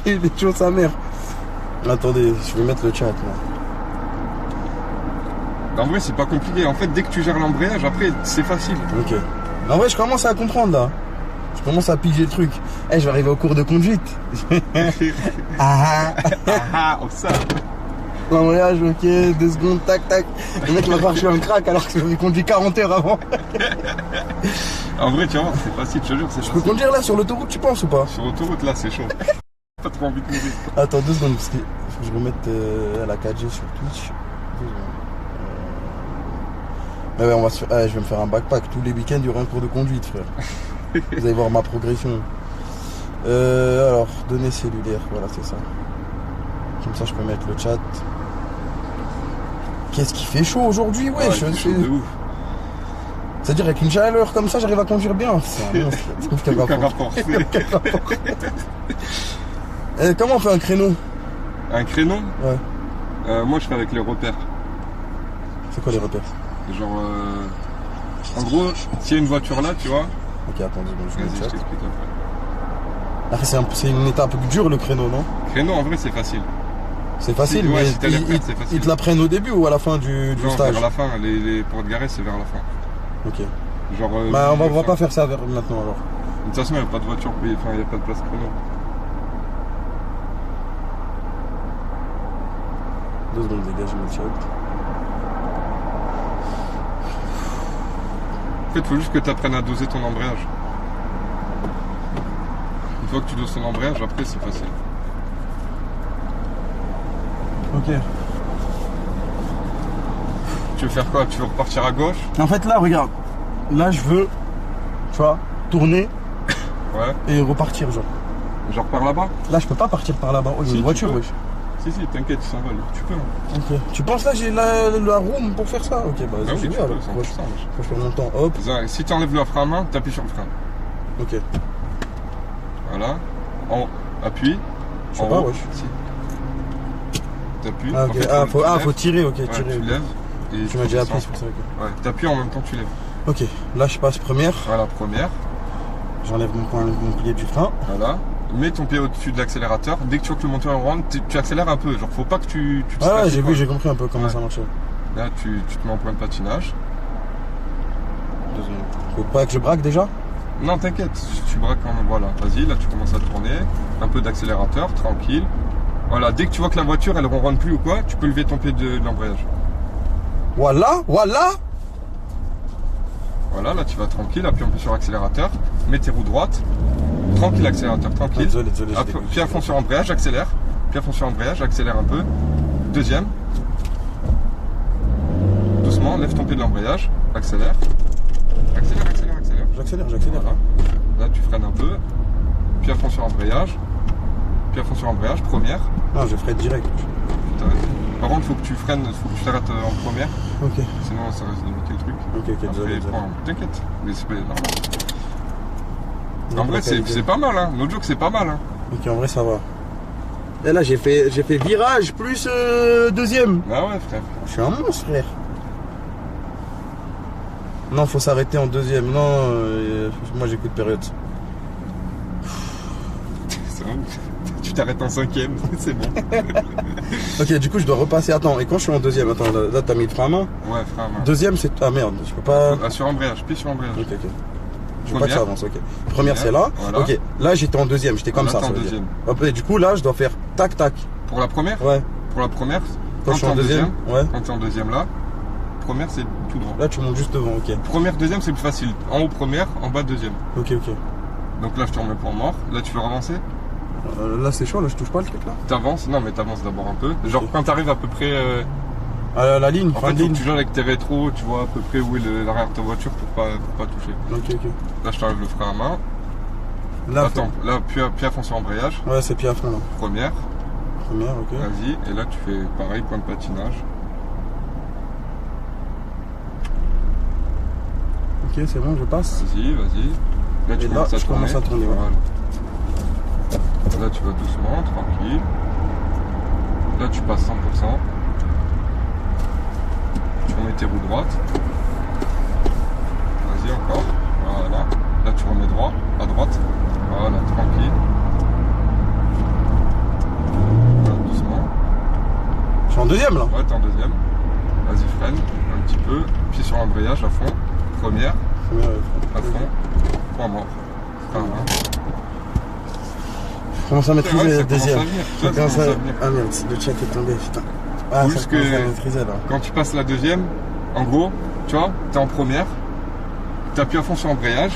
il est chaud sa mère. Attendez, je vais mettre le chat là. En vrai, c'est pas compliqué. En fait, dès que tu gères l'embrayage, après, c'est facile. Ok. En vrai, je commence à comprendre là. Je commence à piger le truc. Eh, je vais arriver au cours de conduite. Ah, Ah, oh ça. l'embrayage, ok, 2 secondes, tac, tac. Le mec il va croire que je suis un crack alors que j'ai conduit 40 heures avant. En vrai, tu vas voir, c'est facile, je te jure, c'est Je peux facile. conduire là sur l'autoroute, tu penses ou pas? Sur l'autoroute, là, c'est chaud. Pas trop envie de mourir. Attends 2 secondes, parce qu'il faut que je remette la 4G sur Twitch. 2 secondes. Mais ouais, on va se faire... je vais me faire un backpack. Tous les week-ends, il y aura un cours de conduite, frère. Vous allez voir ma progression. Alors, données cellulaires, voilà, c'est ça. Comme ça, je peux mettre le chat. Qu'est-ce qui fait chaud aujourd'hui? Ouais, Ouais, c'est chaud de ouf. C'est-à-dire, avec une chaleur comme ça, j'arrive à conduire bien. C'est un monstre. Aucun Aucun rapport. rapport. Comment on fait un créneau? Un créneau, Ouais. moi, je fais avec les repères. C'est quoi les repères? Genre, en gros, s'il y a une voiture là, tu vois. Ok, attends 2 secondes, je mets Vas-y, le je chat. t'explique après. Après, c'est une étape dure, le créneau, non? Créneau, en vrai, c'est facile. C'est facile, ouais, mais si t'as les repères, c'est facile. ils te la prennent au début ou à la fin du Non, stage? vers la fin, pour te garer, c'est vers la fin. Ok. Genre, Bah, on va enfin, pas faire ça maintenant alors. De toute façon, il n'y a pas de voiture payée, enfin, il n'y a pas de place créneau. 2 secondes, dégagez le chat. En fait, il faut juste que tu apprennes à doser ton embrayage. Une fois que tu doses ton embrayage, après, c'est facile. Ok. Tu veux faire quoi? Tu veux repartir à gauche? En fait, là, regarde. Là, je veux, tu vois, tourner Ouais. et repartir, genre. Genre par là-bas? Là, je peux pas partir par là-bas. Oh, il y a Si, une tu voiture, peux. wesh. Si, t'inquiète, il s'envole. Tu peux. Hein. Ok. Tu penses là, j'ai la room pour faire ça? Ok, bah, Ah vas-y, oui, j'y tu vais peux, alors. 100%, Ouais, wesh. faut que je fais mon temps. Hop. Si tu enlèves le frein à main, tu appuies sur le frein. Ok. Voilà. Appuie. Je sais En pas, haut. wesh. Si. T'appuies. Ah, En ok. fait, Faut tirer, ok, Ouais, tirer. tu lèves. Et Tu m'as déjà appris, descends. c'est pour ça, ok. Ouais, t'appuies en même temps que tu lèves. Ok, là, je passe première. Voilà, première. J'enlève mon pilier du frein. Voilà. Mets ton pied au-dessus de l'accélérateur. Dès que tu vois que le moteur rentre, tu accélères un peu. Genre, faut pas que tu te Ah ouais, stresses, j'ai quoi. vu, j'ai compris un peu comment Ouais. ça marchait. Là, tu te mets en point de patinage. 2 secondes. Faut pas que je braque déjà? Non, t'inquiète, tu braques en... Voilà, vas-y, là tu commences à tourner. Un peu d'accélérateur, tranquille. Voilà, dès que tu vois que la voiture elle ronronne plus ou quoi, tu peux lever ton pied de l'embrayage. Voilà, voilà. Voilà, là tu vas tranquille, appuie un peu sur l'accélérateur, mets tes roues droites. Tranquille, accélérateur, tranquille. Ah, désolé, j'ai Puis à fond sur embrayage, accélère. Puis à fond sur embrayage, accélère un peu. Deuxième. Doucement, lève ton pied de l'embrayage, accélère. Accélère. J'accélère. Voilà. Là tu freines un peu. Puis à fond sur embrayage. Puis à fond sur embrayage, première. Non, je ferai direct. Tu t'arrêtes. Par contre, faut que tu freines, faut que tu t'arrêtes en première. Ok. Sinon, ça risque de niquer le truc. Ok, Après, désolé. t'inquiète. Mais c'est pas normal. En vrai, c'est pas mal, hein. No joke, c'est pas mal, hein. Ok, en vrai, ça va. Et là, j'ai fait virage plus deuxième. Ah ouais, frère. Je suis un monstre, frère. Non, faut s'arrêter en deuxième. Non, moi, j'ai coup de période. C'est bon. Tu t'arrêtes en cinquième, c'est bon. Ok, du coup, je dois repasser. Attends, et quand je suis en deuxième, attends, là, t'as mis le frein à main. Ouais, frein à main. Deuxième, c'est. Ah merde, je peux pas. Ah, sur embrayage, puis sur embrayage. Ok, ok. Je veux pas que ça avance, ok. Première, c'est là. Voilà. Ok, là, j'étais en deuxième, j'étais comme Voilà, ça. t'es en Ça veut dire. deuxième. Après, du coup, là, je dois faire tac, tac. Pour la première Ouais. Pour la première, Quand je suis en deuxième, ouais. quand t'es en deuxième là, première c'est tout droit. Là, tu montes juste devant, ok. Première, deuxième c'est plus facile. En haut première, en bas deuxième. Ok, ok. Donc là je te remets pas en mort. Là tu veux avancer. Là, c'est chaud, là, je touche pas le truc là. T'avances, non mais t'avances d'abord un peu. Genre Ok. quand t'arrives à peu près. La ligne, En fin fait de faut ligne. que tu gères avec tes rétros, tu vois à peu près où est l'arrière de ta voiture pour pas toucher. Ok, ok. Là je t'enlève le frein à main. Là, Attends, là puis à fond sur embrayage. Ouais, c'est pied à fond là. Première, Première, ok. vas-y. Et là tu fais pareil, point de patinage. Ok, c'est bon, je passe. Vas-y, vas-y. Là tu Et là, commences à je tourner. commence à tourner, ouais. Voilà. Là tu vas doucement, tranquille. Là tu passes 100%. Tu remets tes roues droites. Vas-y encore. Voilà. Là tu remets droit, à droite. Voilà, tranquille. Là, doucement. Je suis en deuxième là. Ouais, t'es en deuxième. Vas-y, freine un petit peu. Pied sur l'embrayage à fond. Première, Première, à fond. Point mort. Frein à main. je commence à Ouais, maîtriser ça le commence deuxième. à venir, Je ça commence commence à venir. Ah merde, le chat est tombé, putain. Ah, Plus ça commence que- à maîtriser là. Quand tu passes la deuxième, en gros, tu vois, t'es en première, t'appuies à fond sur l'embrayage,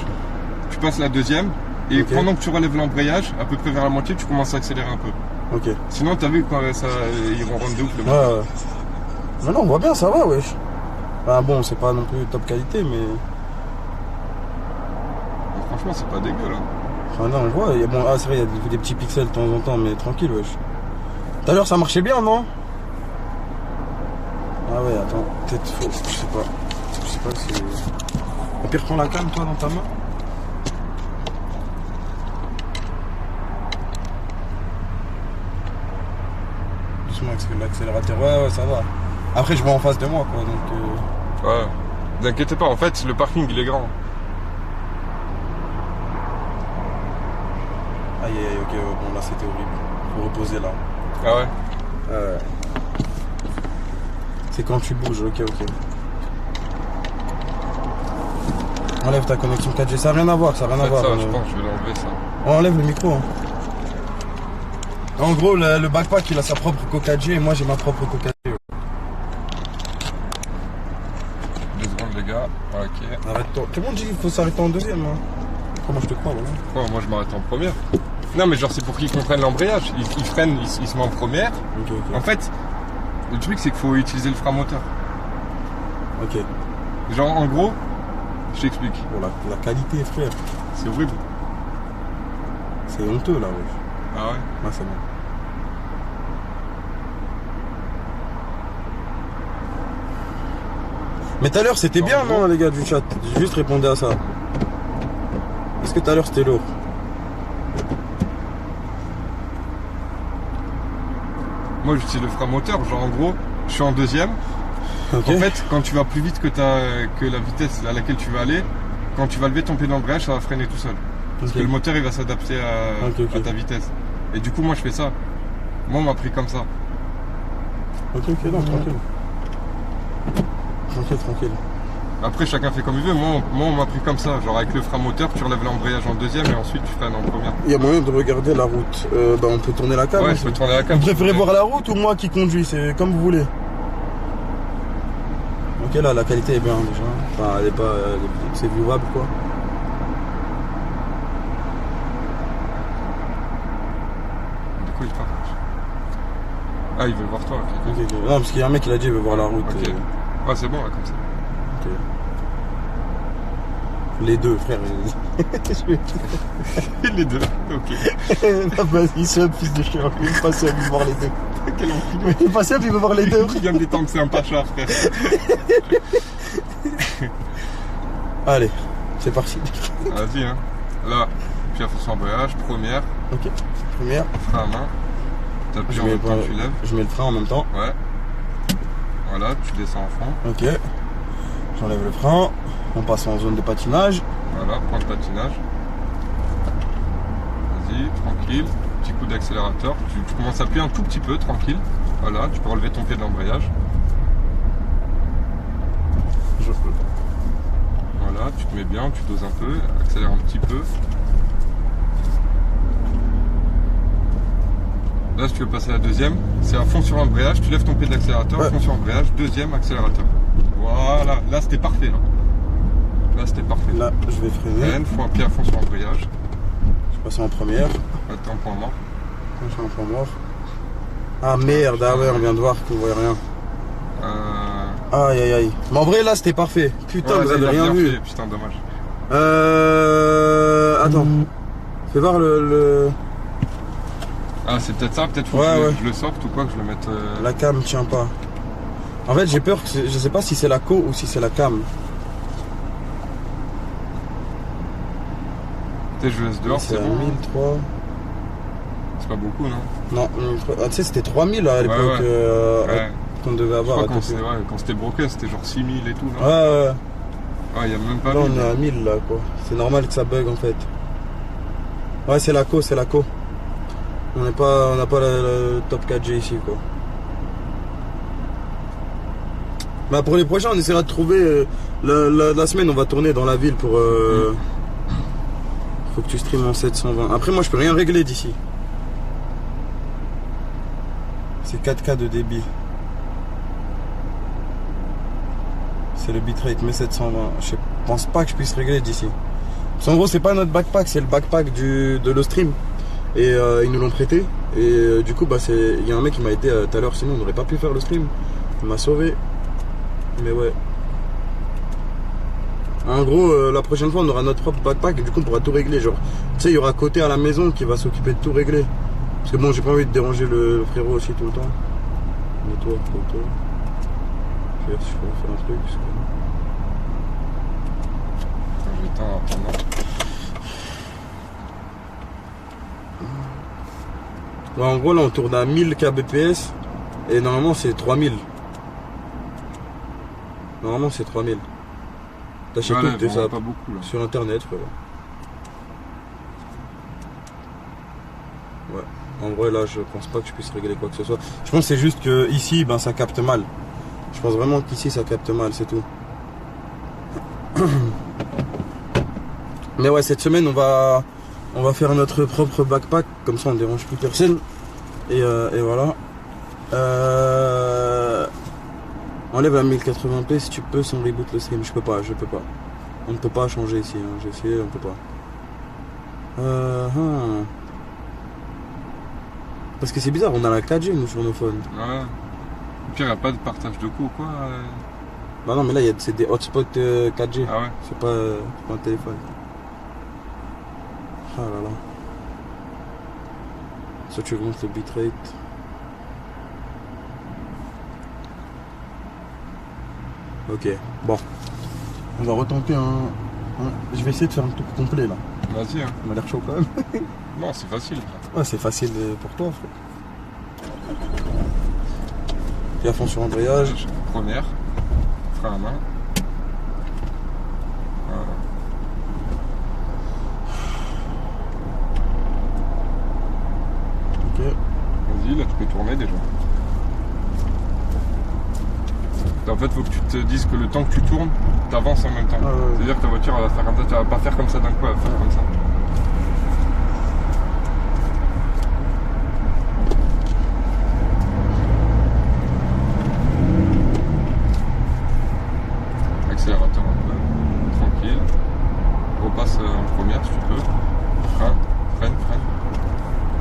tu passes la deuxième, et Ok. pendant que tu relèves l'embrayage, à peu près vers la moitié, tu commences à accélérer un peu. Ok. Sinon, t'as vu quand ça, ils vont rendre de ouf le Ouais, ouais. Mais non, on voit bien, ça va, wesh. Bah bon, c'est pas non plus top qualité, mais. Franchement, c'est pas dégueu là. Enfin, non, on voit. Il y a, bon, c'est vrai, il y a des petits pixels de temps en temps, mais tranquille, wesh. Tout à l'heure, ça marchait bien, non? Ah ouais, attends, peut-être faux, je sais pas. Je sais pas si. Au pire, prends la canne, toi, dans ta main. Doucement avec l'accélérateur, ouais, ça va. Après, je vois en face de moi, quoi, donc. Ouais. Ne vous inquiétez pas, en fait, le parking il est grand. Aïe, aïe, aïe, ok, ouais, bon, là, c'était horrible. Faut reposer, là. Ah ouais. C'est quand tu bouges, ok. Enlève ta connexion 4G, ça n'a rien à voir, ça n'a rien à Faites voir. ça, je pense, je vais l'enlever ça. On enlève le micro. Hein. En gros, le backpack, il a sa propre Coca 4G et moi, j'ai ma propre Coca 4G. 2 secondes, les gars. Ok. Arrête-toi. Tout le monde dit qu'il faut s'arrêter en deuxième. Hein. Comment je te crois, voilà. Oh, moi, je m'arrête en première. Non, mais genre, c'est pour qu'ils comprennent l'embrayage. Ils freinent, ils se mettent en première. Ok. En fait, le truc, c'est qu'il faut utiliser le frein moteur. Ok. Genre, en gros, je t'explique. Bon, la qualité, frère, C'est horrible. c'est honteux, là, wesh. Ah ouais. Ah, c'est bon. Mais tout à l'heure, c'était bien, non, les gars du chat? J'ai juste répondu à ça. Est-ce que tout à l'heure, c'était lourd? Moi, j'utilise le frein moteur. Genre, en gros, je suis en deuxième. Ok. En fait, quand tu vas plus vite que la vitesse à laquelle tu vas aller, quand tu vas lever ton pied d'embrayage, ça va freiner tout seul. Parce que le moteur, il va s'adapter à ta vitesse. Et du coup, moi, je fais ça. Moi, on m'a pris comme ça. Ok, non, tranquille. Tranquille. Après, chacun fait comme il veut. Moi, on m'a pris comme ça. Genre, avec le frein moteur, tu relèves l'embrayage en deuxième et ensuite, tu freines en première. Il y a moyen de regarder la route. Bah, on peut tourner la cam. Ouais, hein, je peux tourner la cam. Vous préférez voir la route ou moi qui conduis? C'est comme vous voulez. Ok, là, la qualité est bien déjà. Enfin, elle est pas. C'est vivable, quoi. Du coup, il part. Ah, ils veulent voir toi. Ok. Ok. Non, parce qu'il y a un mec qui l'a dit, il veut voir la route. Ok. Ouais, c'est bon, là, comme ça. Ok. Les deux, frère. Les deux. Ok. Vas-y, sub, fils de chien. Il est pas sub, il veut voir les deux. Quel enculé. Il est pas sub, il veut voir les deux. Il vient me détendre, c'est un pacha, frère. Allez, c'est parti. Vas-y, hein. Là, appuies à fond sur l'embrayage, première, Ok. Première. frein à main. T'appuies Je en mets, même temps que tu lèves. je mets le frein en même temps. Ouais. Voilà, tu descends en fond. Ok. J'enlève le frein. On passe en zone de patinage. Voilà, point de patinage. Vas-y, tranquille. Petit coup d'accélérateur. Tu commences à appuyer un tout petit peu, tranquille. Voilà, tu peux relever ton pied de l'embrayage. Voilà, tu te mets bien, tu doses un peu, accélère un petit peu. Là, si tu veux passer à la deuxième, c'est à fond sur l'embrayage, tu lèves ton pied de l'accélérateur, Ouais. fond sur l'embrayage, deuxième accélérateur. Voilà, là c'était parfait. Là c'était parfait. Là, je vais freiner. Freine, faut un pied à fond sur l'embrayage. Je passe en première. Attends, point mort. Je suis en point mort. Ah merde, ah ouais, on vient de voir qu'on voyait rien. Aïe aïe aïe. Mais en vrai, là, c'était parfait. Putain, Ouais, vous là, il avez a rien bien vu. fait, putain, dommage. Attends. Fais voir le... Ah, c'est peut-être ça, peut-être faut Ouais, que ouais. je le sorte ou quoi, que je le mette. La cam tient pas. En fait, j'ai peur que... Je sais pas si c'est la co ou si c'est la cam. Peut-être je laisse dehors, C'est c'est à bon. 1003. C'est pas beaucoup, non? Non, 1003. Ah, tu sais, c'était 3000 à l'époque Ouais. Ouais. qu'on devait Je avoir crois à quand côté. c'était ouais, quand c'était broken, c'était genre 6000 et tout, non? Ouais, ouais. Ah, il y a même pas Là, 1000. on est à 1000 là, quoi. C'est normal que ça bug en fait. Ouais, c'est la co, c'est la co. On n'a pas le top 4G ici, quoi. Bah, pour les prochains, on essaiera de trouver. La semaine, on va tourner dans la ville pour. Faut que tu streames en 720. Après, moi, je peux rien régler d'ici. C'est 4K de débit. C'est le bitrate, mais 720. Je pense pas que je puisse régler d'ici. Parce qu'en gros, c'est pas notre backpack, c'est le backpack de le stream. Et ils nous l'ont prêté. Et du coup, bah, il y a un mec qui m'a aidé tout à l'heure, sinon on n'aurait pas pu faire le stream. Il m'a sauvé. Mais ouais. En gros, la prochaine fois, on aura notre propre backpack et du coup, on pourra tout régler. Genre, tu sais, il y aura côté à la maison qui va s'occuper de tout régler. Parce que bon, j'ai pas envie de déranger le frérot aussi tout le temps. Mais toi, photo. Je vais voir si je peux faire un truc. Parce que... Je vais éteindre pendant. Ouais, en gros, là, on tourne à 1000 kbps. Et normalement, c'est 3000. Normalement, c'est 3000. T'achètes Ouais, tout ça pas beaucoup là. sur internet, frérot. Ouais. En vrai, là, je pense pas que je puisse régler quoi que ce soit. Je pense que c'est juste que ici, ben, ça capte mal. Je pense vraiment qu'ici, ça capte mal, c'est tout. Mais ouais, cette semaine, on va faire notre propre backpack. Comme ça, on dérange plus personne. Et voilà. Enlève la 1080p si tu peux sans reboot le stream. Je peux pas. On ne peut pas changer ici. Hein. J'ai essayé, on peut pas. Parce que c'est bizarre, on a la 4G nous sur nos phones. Ouais. Au pire, il n'y a pas de partage de coups ou quoi. Bah non, mais là, c'est des hotspots 4G. Ah ouais. C'est pas un téléphone. Ah là là. Ça, tu augmentes le bitrate. Ok, bon. On va retenter je vais essayer de faire un truc complet là. Vas-y, hein. On a l'air chaud quand même. Non, c'est facile. Ouais, c'est facile pour toi, frère. Fais à fond sur l'embrayage. Première. Frein à main. Voilà. Ok. Vas-y, là tu peux tourner déjà. En fait, faut que tu te dises que le temps que tu tournes, t'avances en même temps. Ah ouais. C'est-à-dire que ta voiture, elle va faire comme ça, tu vas pas faire comme ça d'un coup, elle va faire comme ça. Accélérateur un peu, tranquille. Repasse en première si tu peux. Freine.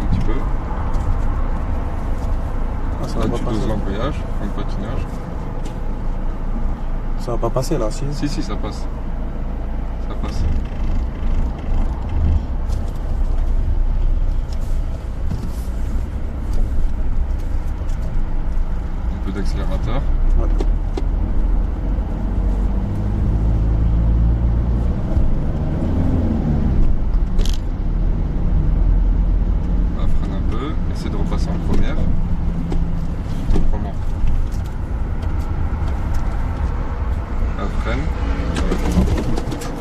Un petit peu. Ah, ça Là, va pas tu doses passer. l'embrayage, un patinage. Ça va pas passer là, si. Si, ça passe. Ça passe. Un peu d'accélérateur. Ouais. Essaie de repasser en première. Comment? Freine.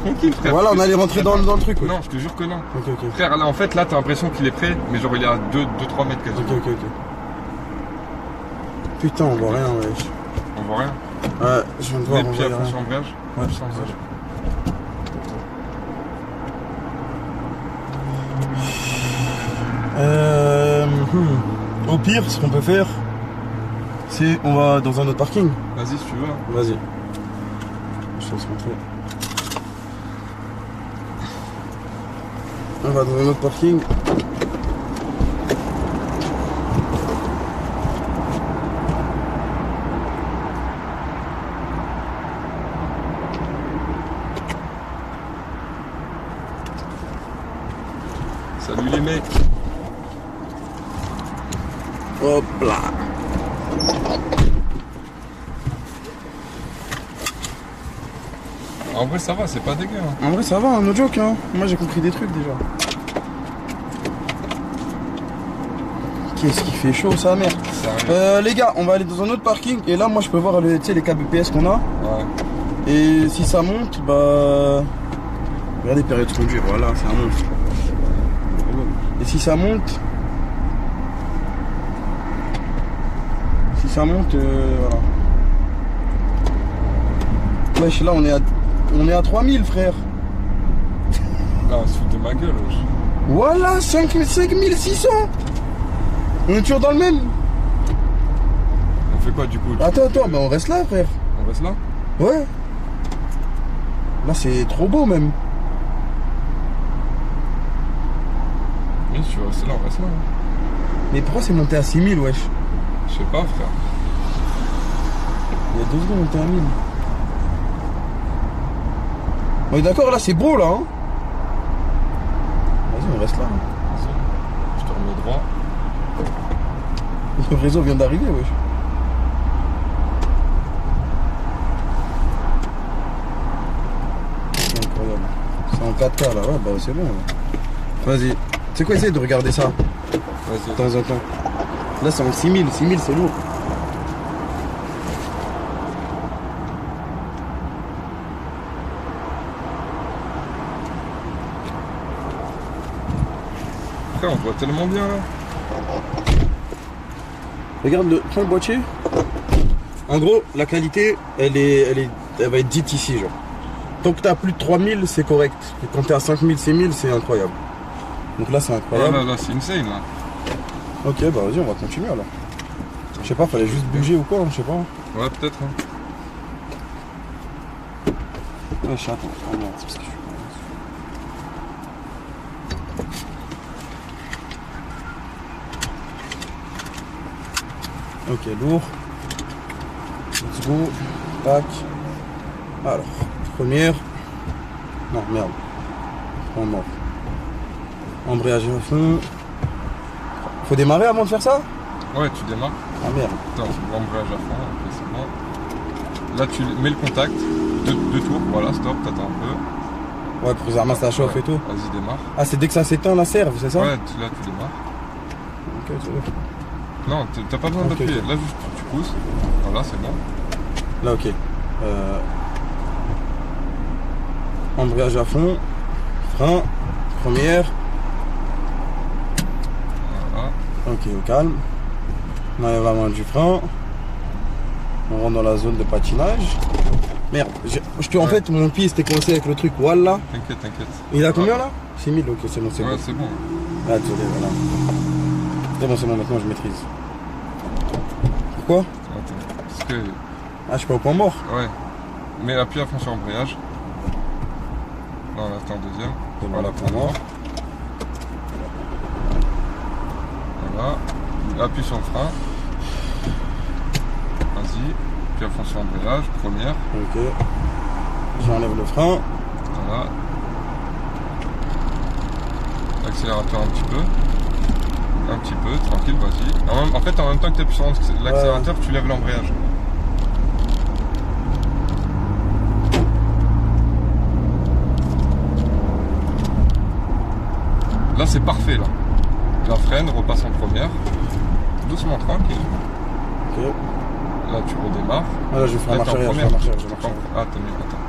Tranquille, frère. Voilà, on allait rentrer dans le truc. Ouais. Non, je te jure que non. Ok. Frère, là, en fait, là, t'as l'impression qu'il est prêt, mais genre, il est à 2-3 mètres quasiment. Ok. Putain, on voit rien, wesh. On voit rien. Ouais, je viens de voir. Les pieds à fond sur l'embrayage. Ouais. Sans ça. Au pire, ce qu'on peut faire, c'est on va dans un autre parking. Vas-y, si tu veux. Vas-y. Je te laisse montrer. On va dans un autre parking. Salut les mecs. Hop là. En vrai, ça va, c'est pas dégueu. Hein. En vrai, ça va, no joke, hein. Moi, j'ai compris des trucs déjà. Qu'est-ce qui fait chaud, sa mère. Les gars, on va aller dans un autre parking. Et là, moi, je peux voir les KBPS qu'on a. Ouais. Et si ça monte, bah... Regardez, période de conduire, voilà, ça monte. Et si ça monte... voilà. Wesh, là, on est à 3000, frère. Là, on se fout de ma gueule, wesh. Voilà, 5600. On est toujours dans le même. On fait quoi, du coup? Attends, bah on reste là, frère. On reste là? Ouais. Là, c'est trop beau, même. Oui, si tu veux rester là, on reste là. Hein. Mais pourquoi c'est monté à 6000, wesh? Je sais pas, frère. Il y a 2 secondes, on était à 1000. On est d'accord, là, c'est beau, là, hein. Vas-y, on reste là. Hein. Vas-y. Je te remets droit. Le réseau vient d'arriver, wesh. C'est incroyable. C'est en 4K, là. Ouais, bah, c'est bon. Là. Vas-y. Tu sais quoi, essaye de regarder ça. Vas-y. De temps en temps. Là, c'est en 6000. 6000, c'est lourd. Frère, on voit tellement bien, là. Regarde, prends le boîtier. En gros, la qualité, elle va être dite ici, genre. Tant que t'as plus de 3000, c'est correct. Et quand t'es à 5000, 6000, c'est incroyable. Donc là, c'est incroyable. Là, c'est insane, là. Ok, bah vas-y, on va continuer alors. Je sais pas, fallait juste bouger ou quoi, je sais pas. Ouais, peut-être. Hein. Ouais, attends, oh merde, c'est parce que je suis... Ok, lourd. Let's go. Tac. Alors, première. Non, merde. En mort. Embrayage à fond. Faut démarrer avant de faire ça? Ouais, tu démarres. Ah merde. Attends, l'embrayage à fond, ok, c'est bon. Là, tu mets le contact. Deux tours, voilà, stop, t'attends un peu. Ouais, pour que ça ramasse la chauffe ouais. et tout. Vas-y, démarre. Ah, c'est dès que ça s'éteint la serve, c'est ça? Ouais, là, tu démarres. Ok, c'est bon. Non, t'as pas besoin d'appuyer. Ok. Là, juste, tu pousses. Voilà, c'est bon. Là, ok. Embrayage à fond. Frein. Première. Voilà. Ok, au calme. On enlève la main du frein. On rentre dans la zone de patinage. Merde, en fait, mon pied c'était coincé avec le truc. Voilà. T'inquiète, t'inquiète. Il a combien là? 6000, ok, c'est bon, c'est Ouais, bon. c'est bon. Ah, désolé, voilà. C'est bon, maintenant je maîtrise. Pourquoi? Attends, parce que... Ah, je suis pas au point mort. Ouais. Mais appuie à fond sur l'embrayage. Là, on attend le deuxième. C'est bon, Voilà, point point mort. mort. Voilà. Appuie sur le frein. Vas-y. Appuie à fond sur l'embrayage. Première. Ok. J'enlève le frein. Voilà. Accélérateur un petit peu. Un petit peu, tranquille, vas-y. En fait, en même temps que tu appuies sur l'accélérateur, tu lèves l'embrayage. Là, c'est parfait, là. Et en fait, freines, repasse en première. Doucement, tranquille. Ok. Là, tu redémarres. Ah, là, je vais faire Là, marche t'es en arrière, je vais première. marcher arrière, je vais marcher arrière. Ah, t'as mis, attends.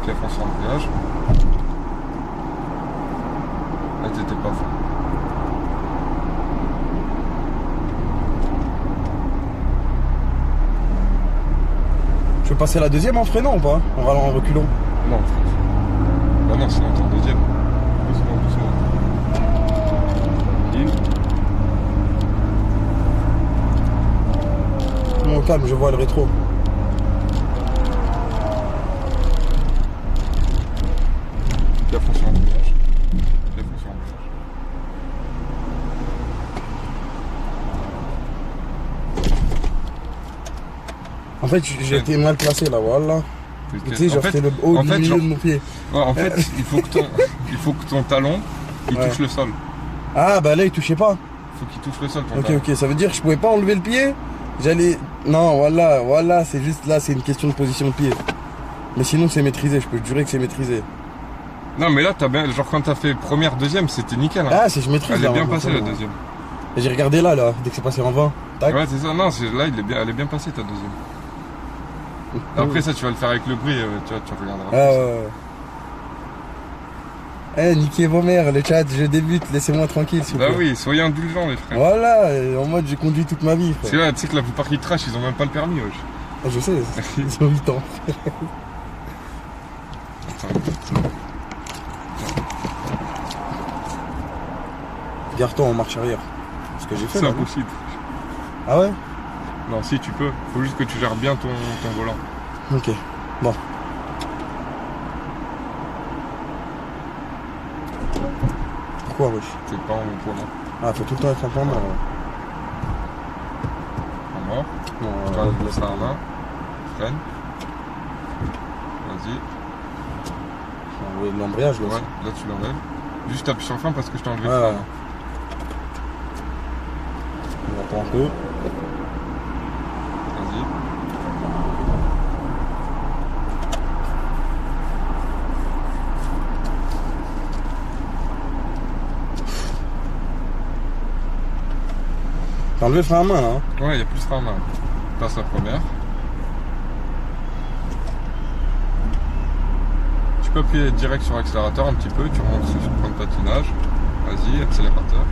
Puis avance en embrayage. Là, t'étais pas fort. Je peux passer la deuxième en freinant ou pas? En rallant, en reculant? Non, frère. Bah non, sinon t'es en deuxième. Doucement, doucement. Tranquille. Non, calme, je vois le rétro. Fais attention en embrayage. Fais attention en embrayage. En fait, j'ai été mal placé là, voilà. Tu sais, En j'ai fait, fait le haut en du fait, milieu genre- de mon pied. Ouais, en fait, il faut que ton talon il Ouais. touche le sol. Ah, bah là, il touchait pas. Il faut qu'il touche le sol ton Ok, talon. ok, ça veut dire que je pouvais pas enlever le pied. J'allais. Non, voilà, c'est juste là, c'est une question de position de pied. Mais sinon, c'est maîtrisé, je peux te jurer que c'est maîtrisé. Non, mais là, t'as bien, genre quand t'as fait première, deuxième, c'était nickel. Hein. Ah, c'est je maîtrise Elle là. est bien maintenant, passée c'est la bon. deuxième. Et j'ai regardé là, dès que c'est passé en 20. Tac. Ouais, c'est ça. Non, là, elle est bien passée ta deuxième. Après, ça, tu vas le faire avec le bruit, tu regarderas. Ah ouais. Eh, niquez vos mères, le chat, je débute, laissez-moi tranquille, s'il vous Bah plaît. oui, soyez indulgents, les frères. Voilà, en mode j'ai conduit toute ma vie, Parce frère. que là, tu sais que la plupart qui trashent, ils ont même pas le permis, wesh. Ah, je sais, ils ont 8 ans. Attends. Garde-toi en marche arrière. Ce que j'ai fait C'est là. impossible. Ah ouais? Non, si, tu peux. Faut juste que tu gères bien ton volant. Ok, bon. Pourquoi, wesh? C'est pas en volant. Ah, faut tout le temps être un peu en mort. En mort. Non, Tu vas laisser la main. Freine. Vas-y. oui, l'embrayage, là. Ouais, là tu l'enlèves. Juste appuie sur le frein parce que je t'ai enlevé Ouais, le frein. ouais. On attend un peu. Vas-y. T'as enlevé le frein à main, là, hein? Ouais, il y a plus de frein à main. Passe la première. Tu peux appuyer direct sur l'accélérateur un petit peu, tu remontes sur le point de patinage. Vas-y, accélérateur.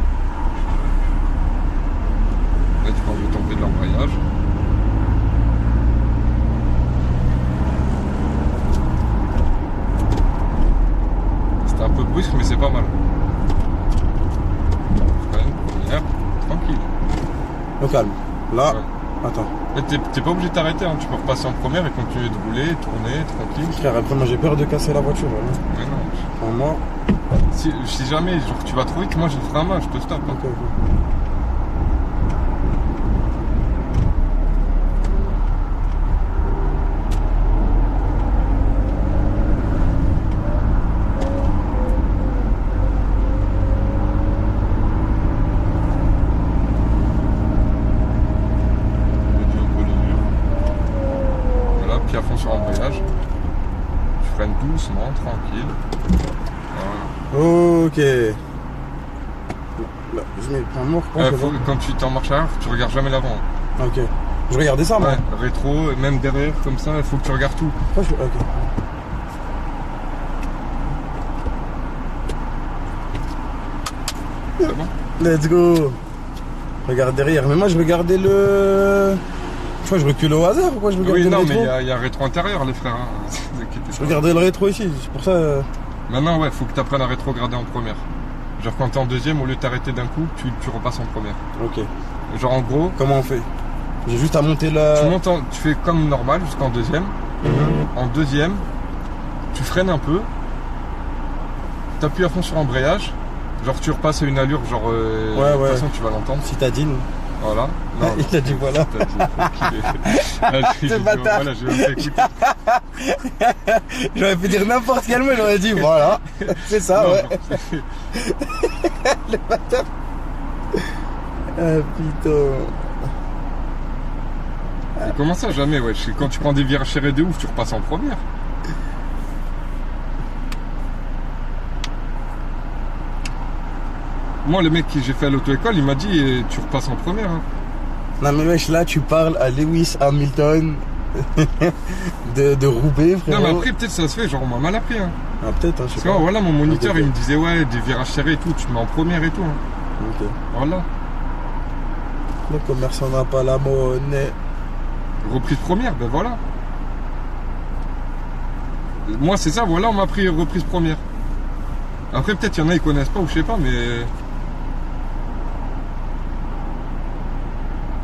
Là tu peux enlever ton pied de l'embrayage. C'était un peu brusque mais c'est pas mal. Freine, première, tranquille. Au calme. Là, Ouais. attends. Mais t'es pas obligé de t'arrêter, hein. Tu peux repasser en première et continuer de rouler, tourner, tranquille. Frère, après, moi j'ai peur de casser la voiture. Voilà. Mais non. En moi. Si jamais genre, tu vas trop vite, moi j'ai le frein à main, je te stoppe. Hein. Ok, ok. Réduis un peu les murs. Voilà, puis à fond sur l'embrayage. Tu freines doucement, tranquille. Voilà. Ok. Là, je mets le point mort. Quand tu t'es en marche arrière, tu regardes jamais l'avant. Ok. Je regardais ça, moi. Ouais, rétro, même derrière, comme ça, il faut que tu regardes tout. Pourquoi je... Ok. C'est bon? Let's go. Regarde derrière. Mais moi, je regardais le... Je crois que je recule au hasard ou quoi? Je regardais Oui, non, le mais rétro. il y a un rétro intérieur, les frères. Hein. Ne vous inquiétez Je pas. regardais le rétro ici. C'est pour ça... Maintenant, ouais, faut que tu apprennes à rétrograder en première. Genre quand t'es en deuxième, au lieu de t'arrêter d'un coup, tu repasses en première. Ok. Genre en gros, Comment on fait? J'ai juste à monter la... tu fais comme normal jusqu'en deuxième. En deuxième, tu freines un peu, t'appuies à fond sur l'embrayage, genre tu repasses à une allure, genre de Ouais, toute ouais. façon tu vas l'entendre. Citadine. Voilà. Il a dit voilà. C'est bâtard. Voilà, je vais écouter. J'aurais pu dire n'importe quel mot, j'aurais dit voilà. C'est ça, Non, ouais. non, Le bâtard. Ah putain. c'est- Comment ça jamais, ouais. Quand tu prends des virages serrés de ouf, tu repasses en première. Moi, le mec qui j'ai fait à l'auto-école, il m'a dit tu repasses en première. Hein. Non mais wesh, là tu parles à Lewis Hamilton de Roubaix, frérot. Non, mais après, peut-être ça se fait, genre on m'a mal appris. Hein. Ah, peut-être, hein, je sais Parce pas. que voilà, mon moniteur, Ok. il me disait, ouais, des virages serrés et tout, tu te mets en première et tout. Hein. Ok. Voilà. Le commerçant n'a pas la monnaie. Reprise première, ben voilà. Moi, c'est ça, voilà, on m'a pris reprise première. Après, peut-être il y en a, ils connaissent pas ou je sais pas, mais.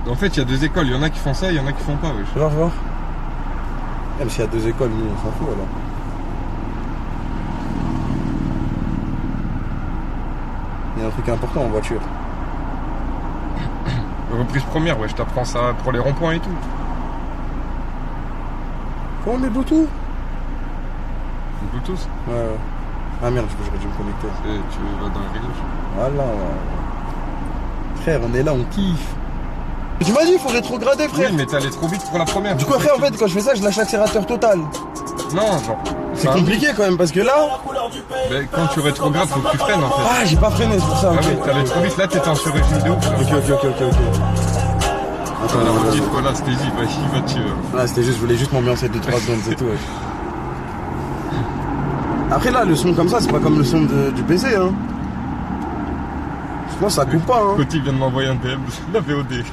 En fait, il y a deux écoles, il y en a qui font ça, il y en a qui font pas, wesh. Je vais voir. Même s'il y a deux écoles, nous on s'en fout alors. Il y a un truc important en voiture. Reprise première, ouais, je t'apprends ça pour les ronds-points et tout. Comment on met Bluetooth? Bluetooth, Ouais, ouais. Ah merde, j'aurais dû me connecter. tu vas dans les réglages. Voilà, ouais. Frère, on est là, on kiffe. Tu m'as dit, il faut rétrograder, frère. Oui, mais t'es allé trop vite pour la première. Du coup, après, en fait, quand je fais ça, je lâche l'accélérateur total. Non, genre. C'est enfin, compliqué quand même, parce que là. ben, quand tu rétrogrades, faut que tu freines en fait. Ah, j'ai pas freiné, c'est pour ça. Ah ok. oui, t'allais trop vite, là t'étais en sur-régime de ouf. Ok. Attends, La non, petite, non, voilà, c'était dit, vas-y, va-tu. là, c'était juste, je voulais juste m'ambiancer 2-3 secondes, c'est tout, ouais. Après, là, le son comme ça, c'est pas comme le son du PC, hein. Je pense que ça coupe pas, hein. Coty vient de m'envoyer un DM, la VOD.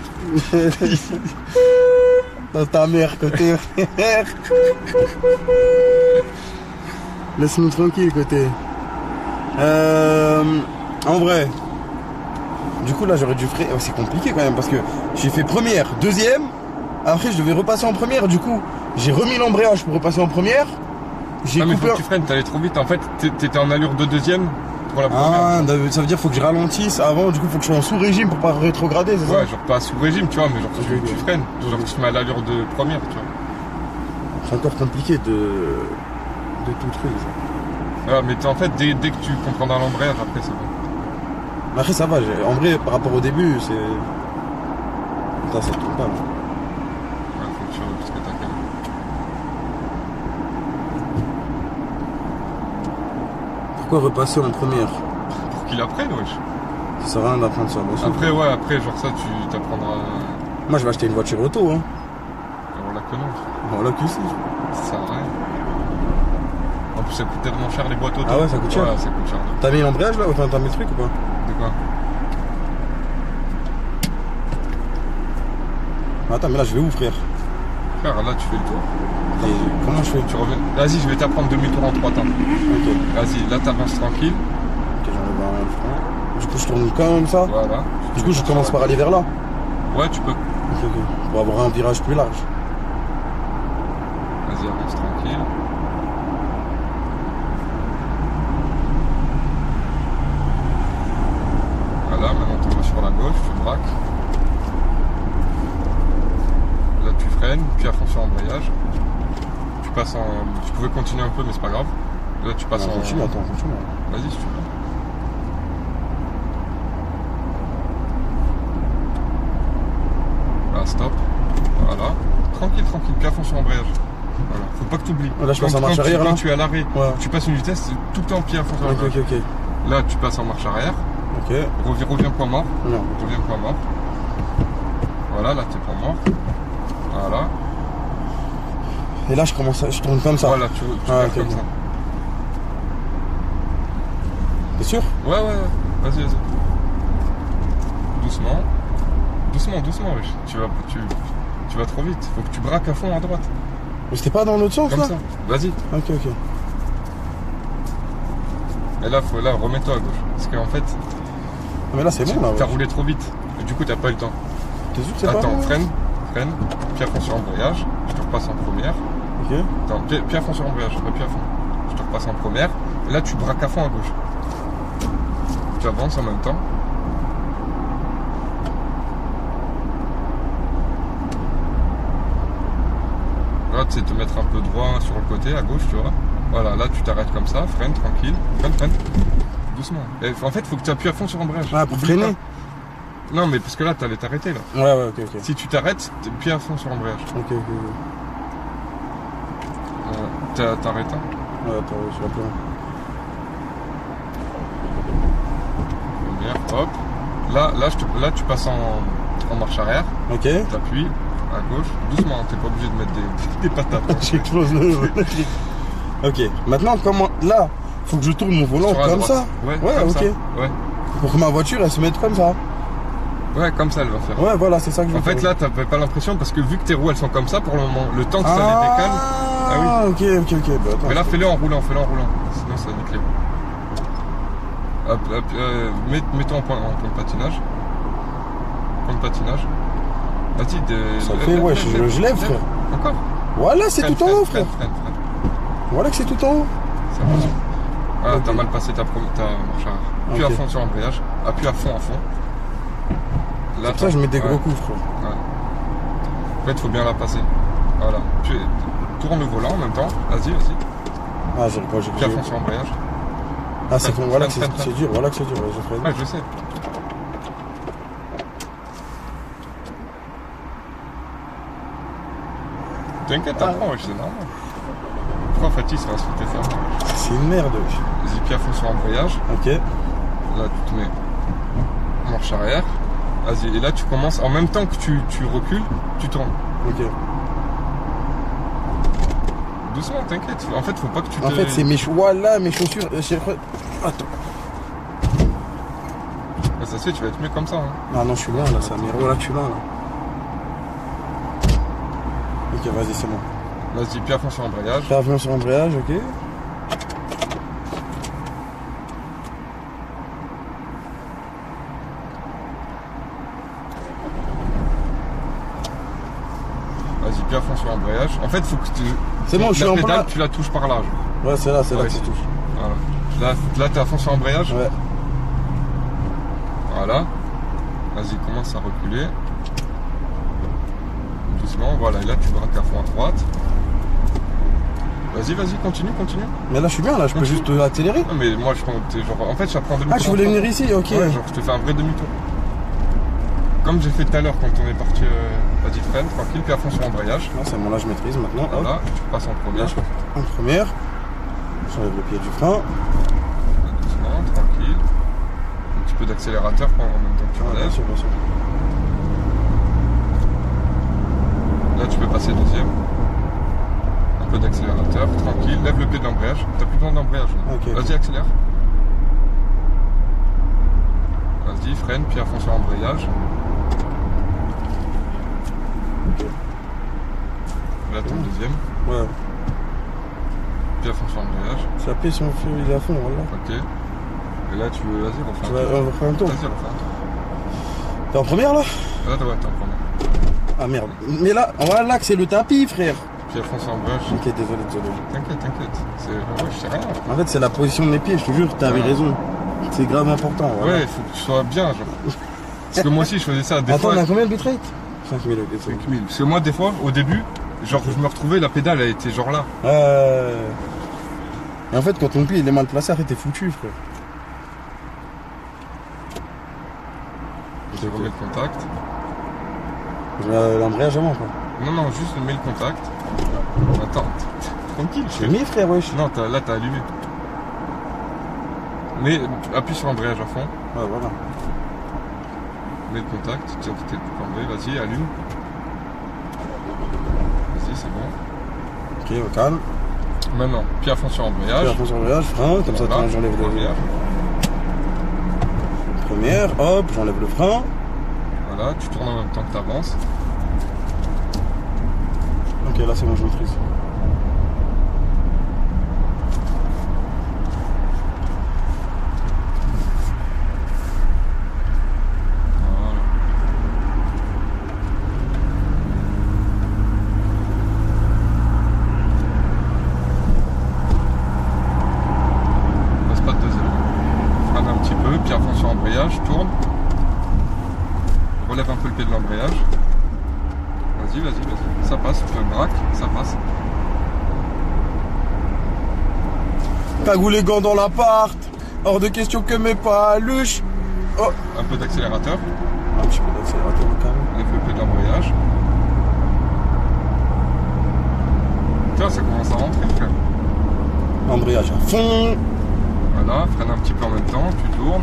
Dans ta mère, côté. Laisse-nous tranquille, côté. En vrai. Du coup, là, j'aurais dû freiner. C'est compliqué quand même parce que j'ai fait première, deuxième. Après, je devais repasser en première. Du coup, j'ai remis l'embrayage pour repasser en première. J'ai Ah, mais faut coupé. que tu freines, t'allais trop vite. En fait, t'étais en allure de deuxième pour la première. Ah, ça veut dire qu'il faut que je ralentisse avant. Du coup, il faut que je sois en sous-régime pour pas rétrograder, c'est ça? Ouais, genre pas sous régime, tu vois, mais genre Ok. tu freines. Genre tu te mets à l'allure de première, tu vois. C'est encore compliqué de tout truc. Ça. Ah, mais en fait, dès que tu comprendras l'embrayage, après c'est bon. Mais après, ça va. En vrai, par rapport au début, c'est. Ça, c'est tout pas. Ouais, faut que tu parce que t'as calme. Pourquoi repasser en première? Pour qu'il apprenne, wesh. Ça sert à rien d'apprendre ça. Bon, Après, ouais, après, genre ça, tu t'apprendras. moi, je vais acheter une voiture auto. Hein. Alors la connerie. Bon, là, qu'ici. Ça sert à rien. En plus, ça coûte tellement cher les boîtes auto. Ah ouais, ça coûte cher. Ouais, ça coûte cher. T'as mis l'embrayage là? Enfin, t'as mis le truc ou pas? De quoi? Attends, mais là, je vais où, frère? Frère, là, tu fais le tour. Et comment je fais? Tu reviens. Vas-y, je vais t'apprendre demi-tour en 3 temps. Ok. Vas-y, là, t'avances tranquille. Ok, j'enlève un frein. Du coup, je tourne comme ça. Voilà. Du coup, je commence par aller vers là. Ouais, tu peux. Ok. Pour avoir un virage plus large. Vas-y, avance tranquille. Voilà, maintenant tu vas sur la gauche, tu braques. Là tu freines, puis à fond sur embrayage. Tu passes en. Tu pouvais continuer un peu, mais c'est pas grave. Là tu passes en. Continue, attends, continue. Vas-y si tu veux. Là, stop. Voilà. Tranquille, puis à fond sur embrayage. Voilà. Faut pas que tu oublies. Là, je passe en marche arrière, là. Quand tu es à l'arrêt, Ouais. tu passes une vitesse, c'est tout le temps pied à fond sur Ok, embrayage. ok. Là, tu passes en marche arrière. Ok. Reviens point mort. Non. Reviens point mort. Voilà, là, t'es point mort. Voilà. Et là, je tourne comme ça. Voilà, tu Ah, fais ok, comme ok. ça. T'es sûr? Ouais. Vas-y. Doucement, wesh. Tu vas trop vite. Faut que tu braques à fond à droite. Mais c'était pas dans l'autre sens, Comme là? ça. Vas-y. Ok. Et là, remets-toi à gauche. Parce qu'en fait, Ah, mais là, c'est bon, là. t'as Ouais. roulé trop vite. Et du coup, t'as pas eu le temps. T'es sûr que c'est pas Attends, bon? freine. Puis à fond sur embrayage. Je te repasse en première. Ok. Attends, puis à fond sur embrayage. Puis à fond. Je te repasse en première. Et là, tu braques à fond à gauche. Tu avances en même temps. Là, tu sais te mettre un peu droit sur le côté, à gauche, tu vois. Voilà, là, tu t'arrêtes comme ça, freine, tranquille. Freine. Doucement. Et en fait, faut que tu appuies à fond sur l'embrayage. Ah, pour Oublie freiner? pas. Non, mais parce que là, t'allais t'arrêter, là. Ouais, ok. Si tu t'arrêtes, pied à fond sur l'embrayage. Ok. T'arrêtes, hein. Ouais, attends, je suis un peu. Première. Hop. Là, tu passes en marche arrière. Ok. T'appuies à gauche. Doucement, t'es pas obligé de mettre des patates. J'explose le. Ok. Maintenant, comment. Là, faut que je tourne mon volant Sur la comme droite. ça. Ouais, Ouais, comme ok. ça. Ouais. Pour que ma voiture, elle se mette comme ça. Ouais, comme ça, elle va faire. Ouais, voilà, c'est ça que je veux En fait, faire. là, t'avais pas l'impression parce que vu que tes roues, elles sont comme ça, pour le moment, le temps que ça les décale. Ah oui. Ok. Bah, attends, Mais là, fais-le en roulant. Sinon, ça nique les roues. Hop, mets-toi en point de patinage. Point de patinage. Vas-y, Ça fait, ouais, je lève, frère. Encore. Voilà, c'est tout en haut, frère. Freine. Voilà que c'est tout en haut. Ça marche. Ah, Ok. t'as mal passé ta marche arrière. Appuie Ok. à fond sur l'embrayage. Appuie à fond. Là, Pour ça, je mets des ouais. gros coups, frère. Ouais. En fait, il faut bien la passer. Voilà. Tu tournes le volant en même temps. Vas-y. Ah, j'ai pas, Appuie à fond sur l'embrayage. Ah, c'est bon, voilà que freine. c'est dur, ouais, je ferai. Ouais, je sais. T'inquiète, t'apprends, ouais, c'est normal. Pourquoi Fatih se fait insulter ça? C'est une merde. Vas-y, pied à fond sur l'embrayage. Ok. Là, tu te mets en marche arrière. Vas-y, et là, tu commences, en même temps que tu recules, tu tournes. Ok. Doucement, t'inquiète. En fait, faut pas que tu En fait, c'est mes voilà, mes chaussures. Attends. Ouais, ça se fait, tu vas être mieux comme ça. Hein. Ah non, je suis loin là, ça. Mais voilà que je suis loin là. Ok, vas-y, c'est bon. Vas-y, pied à fond sur l'embrayage. Fais avion sur l'embrayage, ok. Vas-y, pied à fond sur l'embrayage. En fait, faut que tu. C'est bon, je suis la en pédale, plat. tu la touches par là. Genre. Ouais, c'est là Ouais, que ça touche. Voilà. Là, t'es à fond sur l'embrayage. Ouais. Voilà. Vas-y, commence à reculer. Doucement, voilà. Et là, tu braques à fond à droite. Vas-y, continue. Mais là, je suis bien là, je peux juste accélérer. Non, mais moi, je prends. Genre, en fait, j'apprends demi-tour. Ah, tu voulais venir ici, ok. Ouais, genre, je te fais un vrai demi-tour. Comme j'ai fait tout à l'heure quand on est parti. Vas-y, freine, tranquille, puis à fond sur l'embrayage. Ah, c'est bon, là, je maîtrise maintenant. Hop. Voilà, tu passes en première. En première. J'enlève le pied du frein. Doucement, tranquille. Un petit peu d'accélérateur en même temps que tu Ah, bien relèves. sûr, bien sûr. Là, tu peux passer deuxième. Un peu d'accélérateur, tranquille. Lève le pied de l'embrayage. T'as plus besoin d'embrayage. Ok. Vas-y, accélère. Vas-y, freine, puis à fond sur l'embrayage. Ok. Là, ton deuxième. Ouais. Puis à fond sur l'embrayage. C'est appuyé sur mon feu, il est à fond, voilà. Ok. Et là, tu veux. Vas-y, refais un Ouais, tour. on va faire un tour. Vas-y, refais un tour. T'es en première là? Là, ouais, t'es en première. Ah merde. Mais là, voilà que c'est le tapis, frère. Puis à fond sur l'embrayage. Ok, désolé. T'inquiète. Ouais, je sais rien. En fait, c'est la position de mes pieds, je te jure, t'avais Ouais. raison. C'est grave important. Voilà. Ouais, il faut que tu sois bien, genre. Parce que moi aussi, je faisais ça. Des Attends, fois, on a combien de bitrate? 5000, ok, c'est bon. 5000. Parce que moi, des fois, au début, genre, je me retrouvais, la pédale, elle était genre là. Et en fait, quand ton pied il est mal placé, arrête, t'es foutu, frère. Je remets le contact. Je mets l'embrayage avant, quoi. Non, juste mets le contact. Attends, tranquille. J'ai mis, frère, wesh. Non, là, t'as allumé. Mais appuie sur l'embrayage à fond. Ouais, voilà. Mets le contact. Tiens, t'es cambré. Vas-y, allume. Vas-y, c'est bon. Ok, au calme. Maintenant, pied à fond sur Fais l'embrayage. à fond sur l'embrayage, frein, comme ça, Voilà, j'enlève le. première. Première, hop, j'enlève le frein. Voilà, tu tournes en même temps que tu avances. Ok, là, c'est bon, je maîtrise. Voilà. Passe pas de deuxième. Freine un petit peu, puis à fond sur l'embrayage, tourne. Relève un peu le pied de l'embrayage. Vas-y. Ça passe, tu braques, ça passe. Cagoule les gants dans l'appart. Hors de question que mes paluches. Oh. Un peu d'accélérateur. Un petit peu d'accélérateur, au calme. Lève le pied de l'embrayage. Tiens, ça commence à rentrer, frère. Embrayage à fond. Voilà, freine un petit peu en même temps, tu tournes.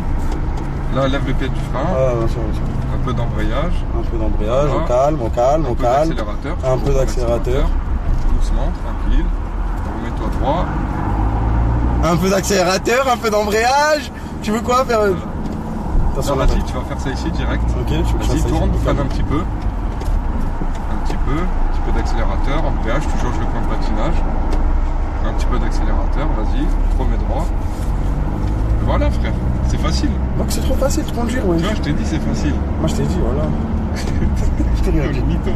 Là, lève le pied du frein. Ah, bien sûr, bien sûr. Un peu d'embrayage. Un peu d'embrayage, Voilà. au calme, au calme, au calme. D'accélérateur. Un peu d'accélérateur. Doucement, tranquille. Remets-toi droit. Un peu d'accélérateur, un peu d'embrayage. Tu veux quoi faire Attention, Non, vas-y, tu vas faire ça ici direct. Ok, tu veux que je fasse Vas-y, ça tourne, ici freine un petit peu. Un petit peu d'accélérateur, embrayage, tu changes le point de patinage. Un petit peu d'accélérateur, vas-y, remets droit. Voilà frère, c'est facile. Donc c'est trop facile de conduire, ouais. Tu vois, je t'ai dit c'est facile. Moi je t'ai dit, voilà. Je t'ai rien dit. Mytho.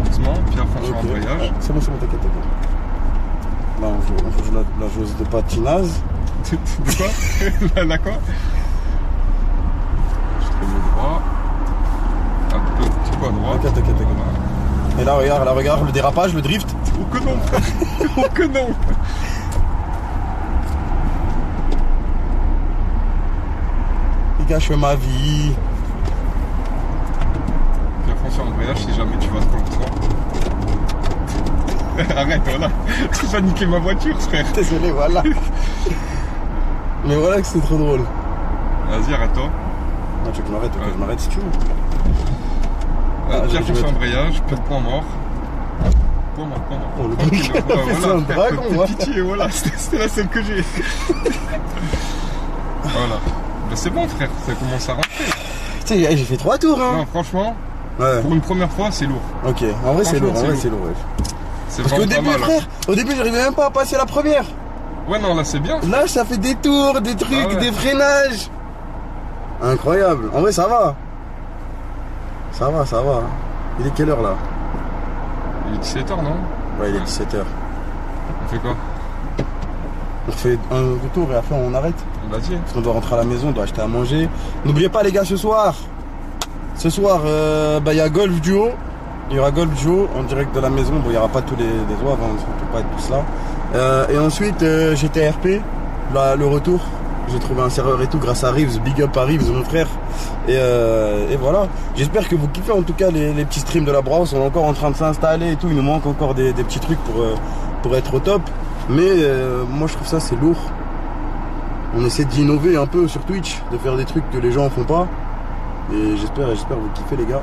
Doucement, puis à fond sur Ok. embrayage. C'est bon, t'inquiète, t'inquiète. Là, on joue la joueuse de patinage. De quoi? La quoi? Je te mets droit. Un petit peu à droite. T'inquiète, t'inquiète, t'inquiète. Voilà. Et là, regarde, le dérapage, le drift. Oh que non frère. Oh que non. Les gars, je fais ma vie. Puis à fond sur embrayage si jamais tu vas trop lentement. Arrête, voilà. Tu vas niquer ma voiture frère. Désolé, voilà. Mais voilà que c'est trop drôle. Vas-y, arrête-toi. Non, tu veux que je m'arrête, ok, Ouais. je m'arrête si tu veux. Puis à je fond vais sur mettre- embrayage, peu de point mort. Point mort. Oh, le Tranquille, bouc, voilà, c'est un frère, dragon, fais moi. pitié, voilà, c'était la seule que j'ai. Voilà. Ben, c'est bon frère, ça commence à rentrer. Tu sais, j'ai fait 3 tours, hein. Non, franchement, Ouais. pour une première fois, c'est lourd. Ok, en vrai c'est Franchement, lourd, en c'est vrai lourd. c'est lourd. Ouais. C'est Parce qu'au vraiment début, pas mal. frère, au début j'arrivais même pas à passer la première. Ouais, non, là c'est bien. Là, ça fait des tours, des trucs, Ah ouais. des freinages. Incroyable. En vrai, ça va. Ça va, ça va. Il est quelle heure là? Il est 17h, non? Ouais, il est 17h. On fait quoi? On fait un tour et après on arrête. Vas-y. Parce qu'on doit rentrer à la maison, on doit acheter à manger. N'oubliez pas les gars, ce soir, il y a Golf Duo. Il y aura Golf Duo en direct de la maison. Bon, il n'y aura pas tous les oeufs, on ne peut pas être tous là. Et ensuite, GTRP, le retour. J'ai trouvé un serveur et tout grâce à Reeves. Big up à Reeves, mon frère. Et voilà. J'espère que vous kiffez en tout cas les petits streams de la Browse. On est encore en train de s'installer et tout. Il nous manque encore des petits trucs pour être au top. Mais moi, je trouve ça, c'est lourd. On essaie d'innover un peu sur Twitch, de faire des trucs que les gens font pas. Et j'espère vous kiffez les gars.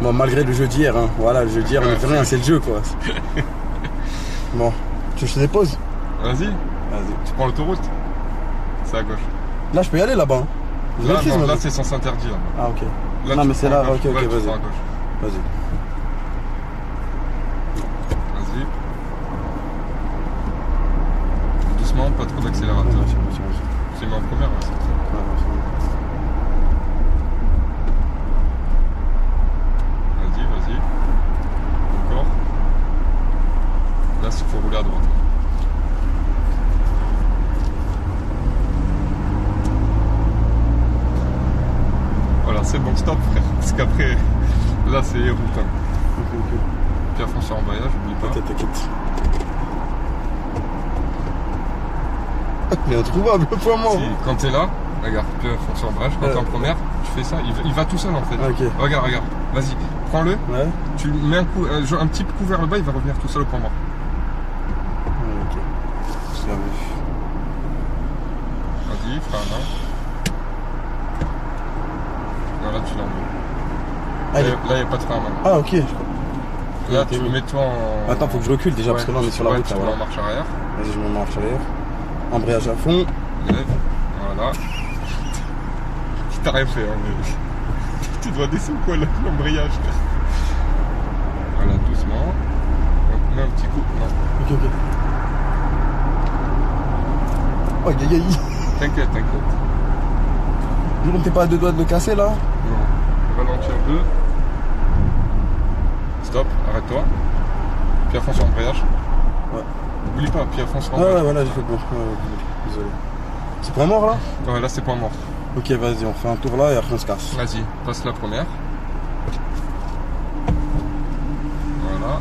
Bon, malgré le jeu d'hier, hein. Voilà, le jeu d'hier, on ne fait rien, c'est le jeu quoi. Bon, tu veux que je te dépose? Vas-y, Vas-y. tu prends l'autoroute. C'est à gauche. Là, je peux y aller là-bas. Hein. Je Là, maîtrise, non, moi. là c'est sens interdit. Là. Ah, ok. Là, Non, tu mais c'est prends à là, gauche. ok, ok, Ouais, tu vas-y. prends à gauche. Vas-y. Vas-y. Doucement, pas trop d'accélérateur. C'est mis en première, ouais, c'est ça. Vas-y, vas-y. Encore. Là, il faut rouler à droite. Voilà, c'est bon, stop, frère. Parce qu'après, là, c'est route. Hein. Puis à fond sur embrayage, n'oublie pas. T'inquiète. Il est introuvable, le point mort. Si, quand t'es là, regarde, puis à fond sur embrayage, quand t'es en première, tu fais ça, il va tout seul en fait. Ok. Regarde, vas-y, prends-le, Ouais. tu mets un petit coup vers le bas, il va revenir tout seul au point mort. Ouais, ok. Je l'avais vu. Vas-y, frein là. Voilà, tu l'enlèves. Allez. Là, il n'y a pas de frein maintenant. Ah, ok. Là, Ok, tu oui. mets-toi en. Attends, faut que je recule déjà parce que là on est sur la route. Tu Là, te mets voilà. en marche arrière, Vas-y, je me mets en marche arrière. Embrayage à fond. lève, voilà. Tu t'as rien fait, hein, mais. Tu dois descendre quoi, l'embrayage, frère. Voilà, doucement. On met un petit coup. Non, Ok, ok. Oh, aïe, aïe. t'inquiète. Dis donc, t'es pas à 2 doigts de le casser là? Non, ralentis un peu. Stop, arrête-toi. Puis à fond sur embrayage. Ouais. Oublie pas, puis à fond sur Ah embrayage. ouais, voilà, j'ai fait le bon. Ouais, désolé. C'est point mort là? Ouais, là c'est point mort. Ok, vas-y, on fait un tour là et après on se casse. Vas-y, passe la première. Voilà.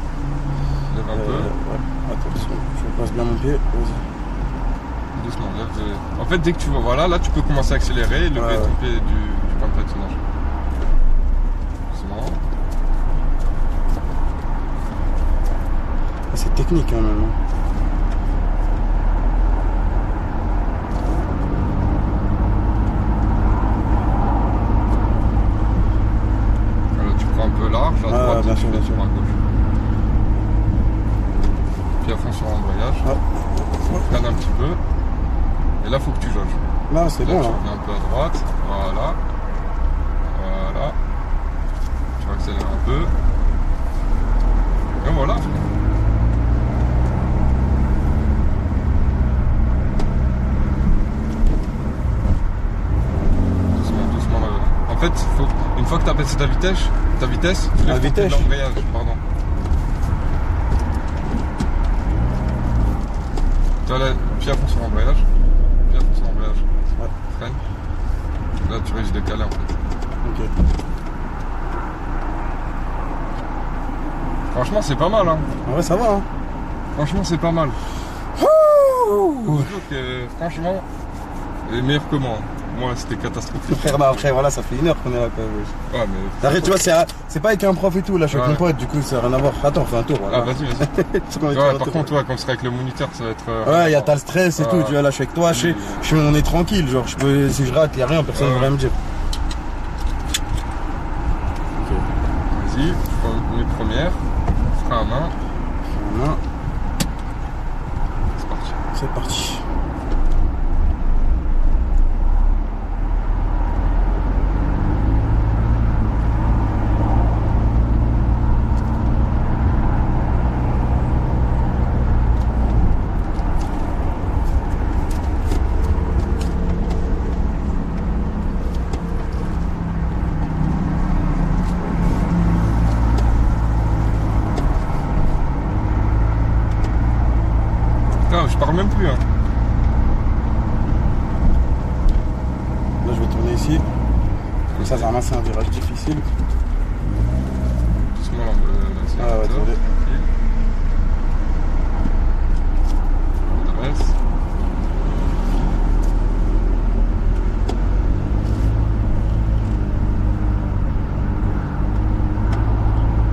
Lève un peu. Ouais. Attention, je passe bien mon pied. Vas-y. Doucement, lève. En fait, dès que tu vois, voilà, là tu peux commencer à accélérer et lever Ouais, ton ouais. pied du point de patinage. Doucement. C'est technique quand même. Hein. droite, bien tu sûr, fais bien sûr. tour à gauche. Puis à fond sur l'embrayage. Ouais. Freine un petit peu. Et là, faut que tu jauges. Là, c'est Là, bon. tu Là. reviens un peu à droite. Voilà. Voilà. Tu vas accélérer un peu. Et voilà. Doucement, doucement. En fait, une fois que tu as baissé ta vitesse, tu lèves vitesse. l'embrayage, pardon. Tu vois là, puis à fond sur l'embrayage. Puis à fond sur l'embrayage. Ouais. Freine. Là, tu risques de caler en fait. Ok. Franchement, c'est pas mal, hein. En vrai, ça va. Hein. Franchement, c'est pas mal. Je trouve que, franchement, elle est meilleure que moi. Moi, c'était catastrophique. Frère, bah après, voilà, ça fait 1 heure qu'on est là. Quoi. Ouais, mais. Arrête, tu vois, c'est pas avec un prof et tout. Là, je suis avec Ouais. mon pote, du coup, ça n'a rien à voir. Attends, on fait un tour. Voilà. Ah, vas-y, vas-y. Tu vois, Ouais, par contre, ouais, quand on sera avec le moniteur, ça va être. ouais, t'as le stress et Ouais. tout. Tu vois, là, je suis avec toi. On est tranquille. Genre, si je rate, y a rien, personne ne Ouais. va rien me dire. Vas-y, mes premières. Frein à main. Voilà. C'est parti. C'est parti. Putain, je parle même plus, hein. Là, je vais tourner ici. Comme ça, vraiment, c'est un virage difficile. Doucement, Ah ouais, attendez. On dresse.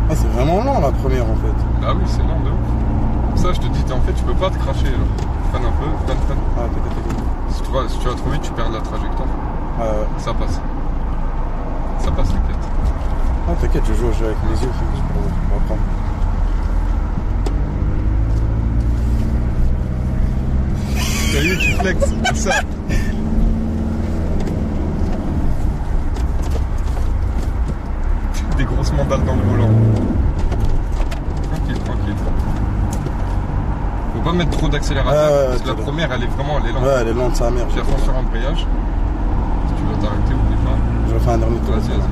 Ah, c'est vraiment lent la première en fait. Bah oui, c'est lent de ouf. Ça, je te dis, en fait, tu peux pas te cracher là. Freine un peu, freine. Ah, t'inquiète. Si tu vas trop vite, tu perds la trajectoire. Ouais. Ça passe. Ça passe, t'inquiète. Ah, t'inquiète, je joue au jeu avec les yeux pour apprendre. T'as vu, tu flexes, comme ça. Des grosses mandales dans le volant. Tranquille, tranquille. Faut pas mettre trop d'accélérateur. Ouais, parce que la première, elle est lente. Ouais, elle est lente, sa mère. J'ai fond sur l'embrayage. Si tu veux t'arrêter, oublie pas. Je vais faire un dernier tour. Vas-y, vas-y.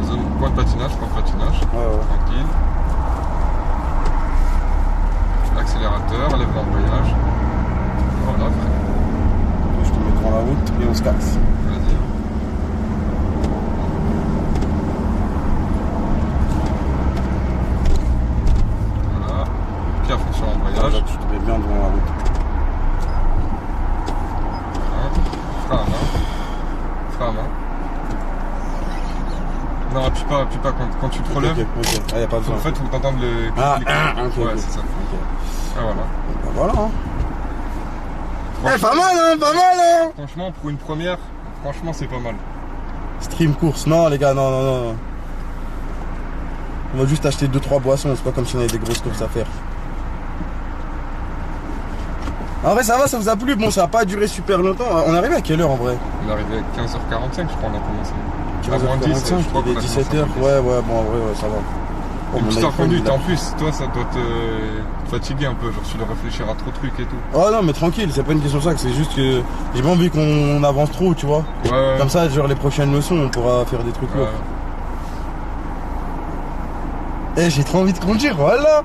Zone point de patinage. Ouais. Tranquille. Accélérateur, lève l'embrayage. Voilà, Je te mets devant la route et on se casse. vas-y. Voilà. Puis à fond sur l'embrayage. Je te mets bien devant la route. Voilà. Frein à main. Non, appuie pas quand tu te relèves. Ok. Ah, y a pas besoin. En fait, faut t'entendre le. Ah, clic. ok. Ouais, c'est ça. Ok. Ah, voilà. Bah voilà, hein. Eh, pas mal, hein, pas mal, hein. Franchement, pour une première, franchement, c'est pas mal. Stream course, non, les gars, non. On va juste acheter 2-3 boissons, c'est pas comme si on avait des grosses courses à faire. En vrai, ça va, ça vous a plu? Bon, ça a pas duré super longtemps. On est arrivé à quelle heure en vrai? On est arrivé à 15h45, je crois, on a commencé. 15h45, je crois il est qu'on a 17h. commencé. Ouais, bon, en vrai, ouais, ça va. Bon, Une mon petite heure iPhone, conduite, il a- en plus, toi, ça doit te fatiguer un peu, genre tu dois réfléchir à trop de trucs et tout. Oh non, mais tranquille, c'est pas une question de ça, c'est juste que j'ai pas envie qu'on avance trop, tu vois. Ouais. Comme ça, genre les prochaines leçons, on pourra faire des trucs lourds. Eh, j'ai trop envie de conduire, voilà.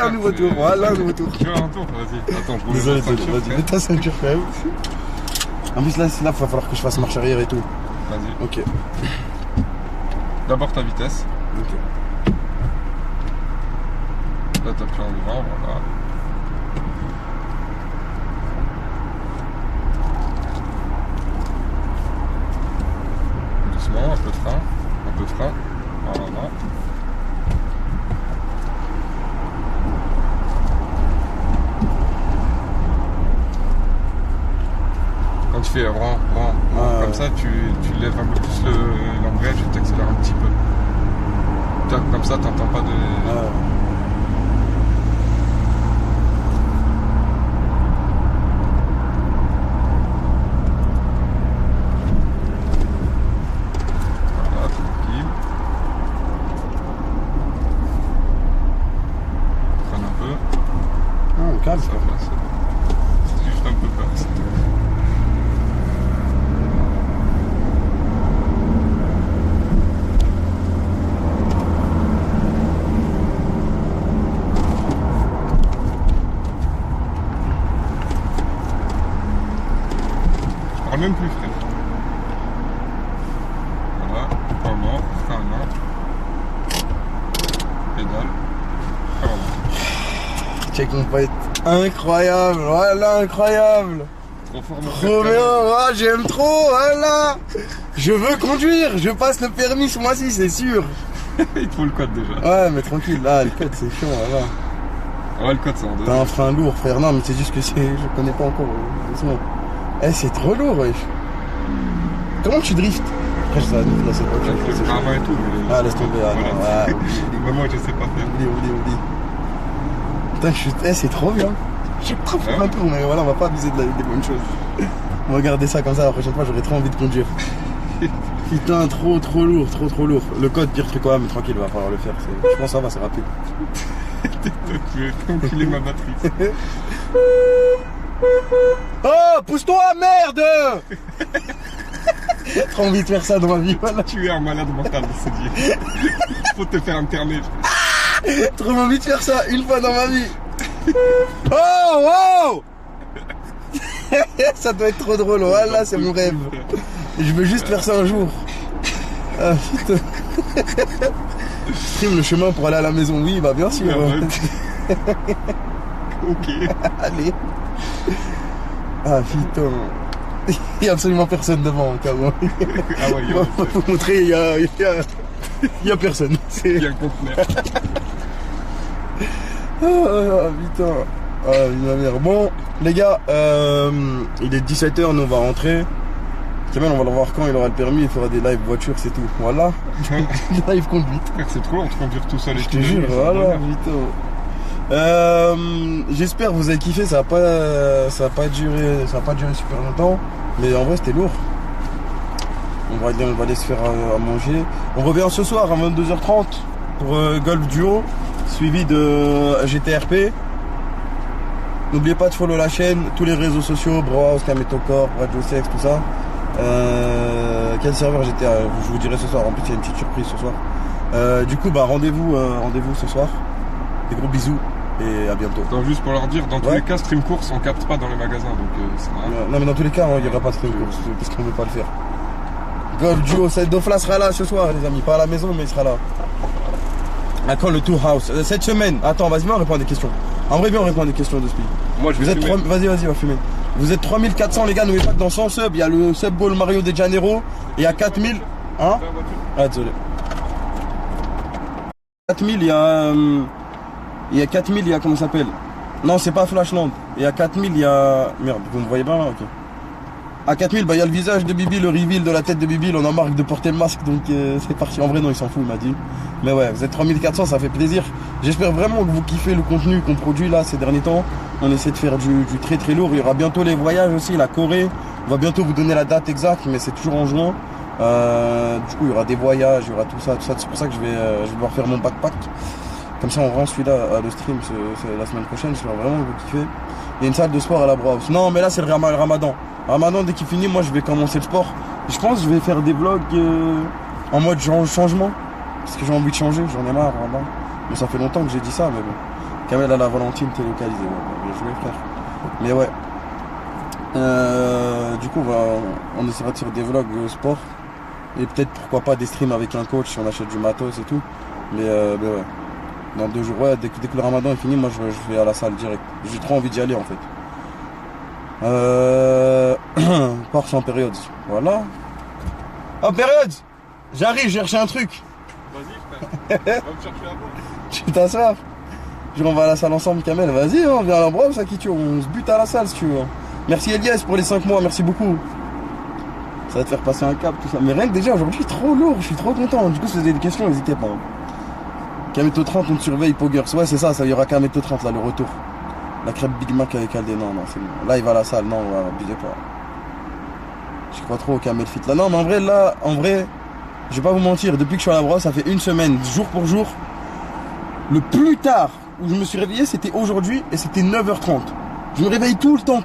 Un nouveau tour, voilà, un nouveau tour. Tu veux un tour? Vas-y. Attends, je roule Désolé, ma ceinture, vas-y, frère. mets ta ceinture quand même. En plus, là, il va falloir que je fasse marche arrière et tout. Vas-y. Ok. D'abord ta vitesse. Ok. Là, t'appuies en devant, voilà. Doucement, un peu de frein. Voilà. tu fais rang. Comme ça, tu lèves un peu plus l'embrayage et tu accélères un petit peu. Tu vois, comme ça, t'entends pas de... Voilà, tranquille. Freine un peu. Calme. Ça va, c'est juste un peu peur. Je parle même plus, frère. Voilà, vraiment, frein à main. Pédale. Ah, voilà. Check mon pote. Incroyable, voilà, incroyable. Trop fort, mon Trop frère. bien, ah, j'aime trop, voilà. Je veux conduire, je passe le permis ce mois-ci, c'est sûr. Il te faut le code déjà. Ouais, mais tranquille, là, le code c'est chiant, voilà. Ouais, le code c'est en deux. T'as un frein lourd, frère, non, mais c'est juste que je connais pas encore, doucement. Eh, c'est trop lourd, wesh. Comment tu driftes? Après, ça nous là, c'est pas J'ai fait le frein à main et tout, mais... Ah, laisse tomber, ah, non, Voilà. ah, Mais moi, je sais pas faire. oublie. Putain, c'est trop bien. J'ai pas fait un tour, mais voilà, on va pas abuser des bonnes choses. On va garder ça comme ça, la prochaine fois, j'aurai trop envie de conduire. Putain, trop lourd. Le code, pire truc, ouais, mais tranquille, on va falloir le faire. Je pense que ça va, c'est rapide. Tu veux enfiler ma batterie. Oh, pousse-toi, merde. Trop envie de faire ça dans ma vie, voilà. Tu es un malade mental, c'est dit. Faut te faire interner. Trop envie de faire ça une fois dans ma vie. Oh, wow. Ça doit être trop drôle, voilà, c'est mon rêve. Je veux juste faire ça un jour. Ah putain. Stream le chemin pour aller à la maison, oui, bah bien sûr. Ok. Allez. Ah putain. Il y a absolument personne devant, au cas où. Ah ouais, il y a, Pour vous montrer, il y a personne. il y a le conteneur. Ah putain. Ah ma mère. Bon, les gars, il est 17h, nous on va rentrer. Kamel, on va le voir quand il aura le permis, il fera des live voitures, c'est tout. Voilà. Live conduite. C'est trop long de conduire tout seul et Je te jure, voilà, putain. J'espère que vous avez kiffé, ça va pas duré super longtemps, mais en vrai c'était lourd. On va aller se faire à manger. On revient ce soir à 22h30 pour Golf Duo, suivi de GTRP. N'oubliez pas de follow la chaîne, tous les réseaux sociaux, Brohouse, Kametokor, Radio Sex, tout ça. Quel serveur GTA, je vous dirai ce soir, en plus il y a une petite surprise ce soir. Du coup bah rendez-vous ce soir. Des gros bisous et à bientôt. Attends, juste pour leur dire, dans tous les cas, Stream Course on capte pas dans les magasins, donc c'est vrai. Non mais dans tous les cas, il n'y aura pas de stream course, parce qu'on veut pas le faire. Golf Duo, Dofla sera là ce soir les amis, pas à la maison mais il sera là. À quand le Tour House? Cette semaine, attends, vas-y, viens on répond à des questions. En vrai, viens on répond à des questions de speed. Moi je vais fumer. Vas-y, on va fumer. Vous êtes 3400 les gars, n'oubliez pas que dans 100 subs, il y a le Sub Bowl Mario de Janeiro, et il y a 4000. Hein? Ah désolé. 4000, il y a 4000, il y a comment ça s'appelle? Non, c'est pas Flashland. Il y a 4000, il y a... Merde, vous me voyez bien là? Ok. À 4000, bah il y a le visage de Bibi, le reveal de la tête de Bibi, on en marque de porter le masque, donc c'est parti. En vrai non, il s'en fout, il m'a dit. Mais ouais, vous êtes 3400, ça fait plaisir. J'espère vraiment que vous kiffez le contenu qu'on produit là ces derniers temps. On essaie de faire du très lourd. Il y aura bientôt les voyages aussi, la Corée. On va bientôt vous donner la date exacte, mais c'est toujours en juin. Du coup, il y aura des voyages, il y aura tout ça. C'est pour ça que je vais devoir faire mon backpack. Comme ça, on rend celui-là à le stream la semaine prochaine. J'espère vraiment que vous kiffez. Il y a une salle de sport à la Brohouse. Non, mais là, c'est le Ramadan. Ramadan, dès qu'il finit, moi, je vais commencer le sport. Je pense que je vais faire des vlogs en mode changement. Parce que j'ai envie de changer, j'en ai marre. Vraiment. Bon, ça fait longtemps que j'ai dit ça, mais bon. Kamel à la Valentine, t'es localisé. Ouais, bien joué, frère. Mais ouais. Du coup, on essaiera de faire des vlogs sport. Et peut-être, pourquoi pas, des streams avec un coach si on achète du matos et tout. Mais ouais. Dans 2 jours, ouais, dès que le Ramadan est fini, moi je vais à la salle direct. J'ai trop envie d'y aller en fait. Porsche en période. Voilà. Oh, période! J'arrive, j'ai cherché un truc. Vas-y, frère. Va me chercher à boire. Tu veux t'asseoir? On va à la salle ensemble, Kamel. Vas-y, on vient à la brosse, on se bute à la salle si tu veux. Merci Elias pour les 5 mois, merci beaucoup. Ça va te faire passer un cap, tout ça. Mais rien que déjà, aujourd'hui, trop lourd, je suis trop content. Du coup, si vous avez des questions, n'hésitez pas. Kameto 30, on te surveille, Poggers. Ouais, c'est ça, il y aura Kameto 30, là, le retour. La crêpe Big Mac avec Aldé, non, c'est bon. Là, il va à la salle, non, abusez pas. Je crois trop au Kamel Fit. Là, non, mais en vrai, je vais pas vous mentir, depuis que je suis à la brosse, ça fait une semaine, jour pour jour. Le plus tard où je me suis réveillé, c'était aujourd'hui et c'était 9h30. Je me réveille tout le temps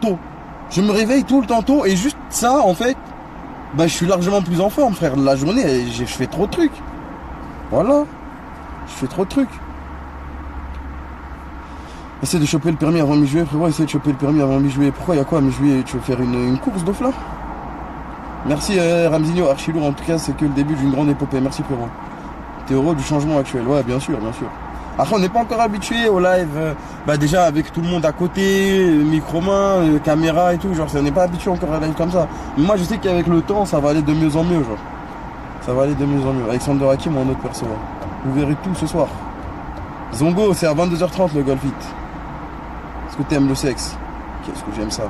tôt. Et juste ça, en fait, bah, je suis largement plus en forme, frère. La journée, je fais trop de trucs. Voilà. Je fais trop de trucs. Essaye de choper le permis avant mi-juillet, frérot. Essaye de choper le permis avant mi-juillet. Pourquoi il y a quoi à mi-juillet? Tu veux faire une course de là? Merci Ramzinho, Archilour. En tout cas, c'est que le début d'une grande épopée. Merci, frérot. T'es heureux du changement actuel? Ouais, bien sûr, bien sûr. Après, on n'est pas encore habitué au live. Bah, déjà, avec tout le monde à côté, micro-main, caméra et tout. Genre, on n'est pas habitué encore à live comme ça. Mais moi, je sais qu'avec le temps, ça va aller de mieux en mieux, genre. Ça va aller de mieux en mieux. Alexander Hakim ou un autre perso. Vous verrez tout ce soir. Zongo, c'est à 22h30 le Golf It. Est-ce que t'aimes le sexe? Qu'est-ce que j'aime ça?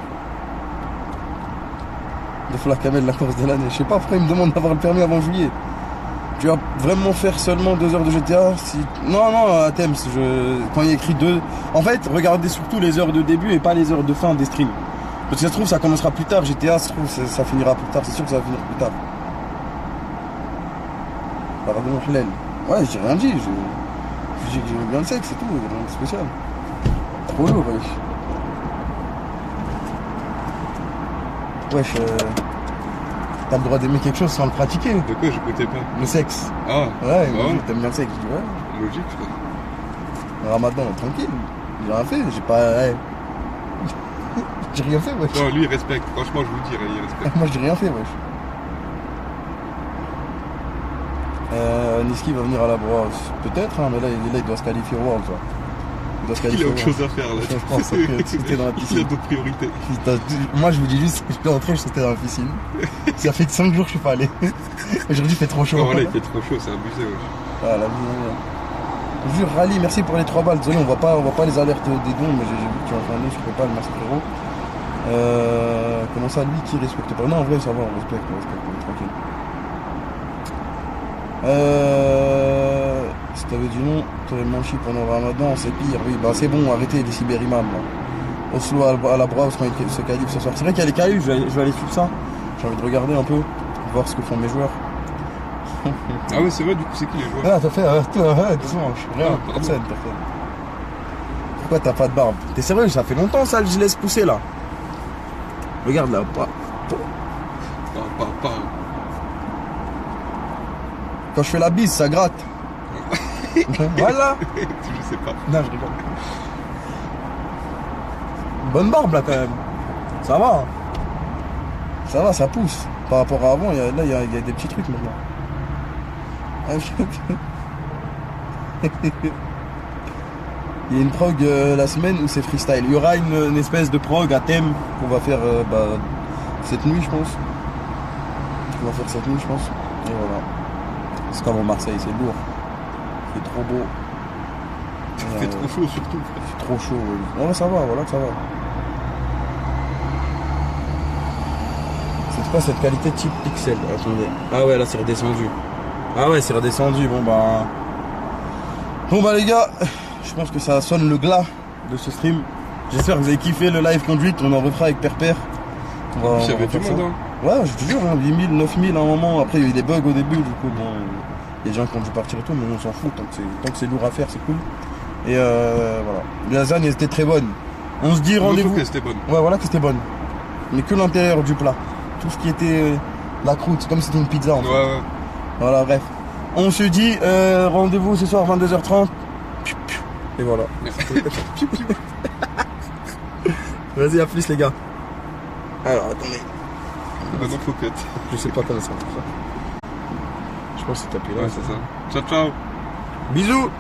De Fla Kamel, la course de l'année. Je sais pas pourquoi il me demande d'avoir le permis avant juillet. Tu vas vraiment faire seulement 2 heures de GTA si... Non, à Thames, quand il y a écrit 2... En fait, regardez surtout les heures de début et pas les heures de fin des streams. Parce que ça se trouve, ça commencera plus tard. GTA, ça se trouve, ça finira plus tard. C'est sûr que ça va finir plus tard. Pardon, Hlel. Ouais, j'ai rien dit. J'ai dit que j'aimais bien le sexe, c'est tout. Rien de spécial. Trop lourd, wesh. Wesh, t'as le droit d'aimer quelque chose sans le pratiquer. De quoi j'écoutais pas? Le sexe. Ah. Ouais, bah ouais. t'aimes bien le sexe. Je dis ouais. Logique, frère. Ramadan, tranquille. J'ai rien fait, j'ai pas... Ouais. J'ai rien fait, wesh. Non, lui, il respecte. Franchement, je vous le dirais, il respecte. Moi, j'ai rien fait, wesh. Niski va venir à la brosse. Peut-être, hein, mais là, il doit se qualifier au World, toi. Il doit se qualifier Il a autre chose à faire, là. Je pense que c'était dans la piscine. Il a d'autres priorités. Moi, je vous dis juste, je peux rentrer, je sautais dans la piscine. Ça fait 5 jours que je suis pas allé. Aujourd'hui, il fait trop chaud. Non, là, il fait trop chaud, c'est abusé, wesh. Ah, la vie. Je jure, Rally, merci pour les 3 balles. Désolé, on voit pas les alertes des dons, mais j'ai vu que tu as fait un don sur PayPal, merci frérot. Comment ça, lui qui respecte pas? Non, en vrai, ça va, on respecte, on est tranquille. Si t'avais dit non, t'aurais manché pendant le Ramadan, c'est pire, oui, bah c'est bon, arrêtez les cyberimams là. Oslo à la brosse quand il se qualifie ce soir. C'est vrai qu'il y a les qualifs, je vais aller suivre ça. J'ai envie de regarder un peu, voir ce que font mes joueurs. Ah ouais, c'est vrai, du coup, c'est qui les joueurs? Ah, t'as fait, doucement, je suis rien, personne. Pourquoi t'as pas de barbe? T'es sérieux, ça fait longtemps ça, je laisse pousser là. Regarde là, pas. Quand je fais la bise, ça gratte. Voilà. Je sais pas. Non, je rigole. Bonne barbe là quand même. Ça va. Hein. Ça va, ça pousse. Par rapport à avant, il y a des petits trucs maintenant. Il y a une prog la semaine où c'est freestyle. Il y aura une espèce de prog à thème qu'on va faire cette nuit, je pense. On va faire cette nuit, je pense. Et voilà. C'est comme en Marseille, c'est lourd. C'est trop beau. Il fait trop chaud surtout. C'est trop chaud, oui. Ouais, ça va, voilà que ça va. C'est quoi cette qualité type pixel? Attendez. Ah ouais, là c'est redescendu. Ah ouais, c'est redescendu. Bon bah les gars, je pense que ça sonne le glas de ce stream. J'espère que vous avez kiffé le live conduite. On en refera avec Perper. Il y avait du monde, hein. Ouais, je te jure, hein, 8000, 9000 à un moment. Après, il y a eu des bugs au début, du coup, bon, il y a des gens qui ont dû partir et tout, mais on s'en fout. Tant que c'est lourd à faire, c'est cool. Et voilà. La lasagne, elle était très bonne. On se dit rendez-vous. Que c'était bonne. Ouais, voilà que c'était bonne. Mais que l'intérieur du plat. Tout ce qui était la croûte, c'est comme si c'était une pizza en fait. Ouais. Voilà, bref. On se dit rendez-vous ce soir 22h30. Et voilà. Vas-y, à plus les gars. Alors, attendez. Maintenant, faut cut. Je sais pas comment ça. Je pense que c'est tapé là. Ouais, c'est ça. Ciao, ciao. Bisous.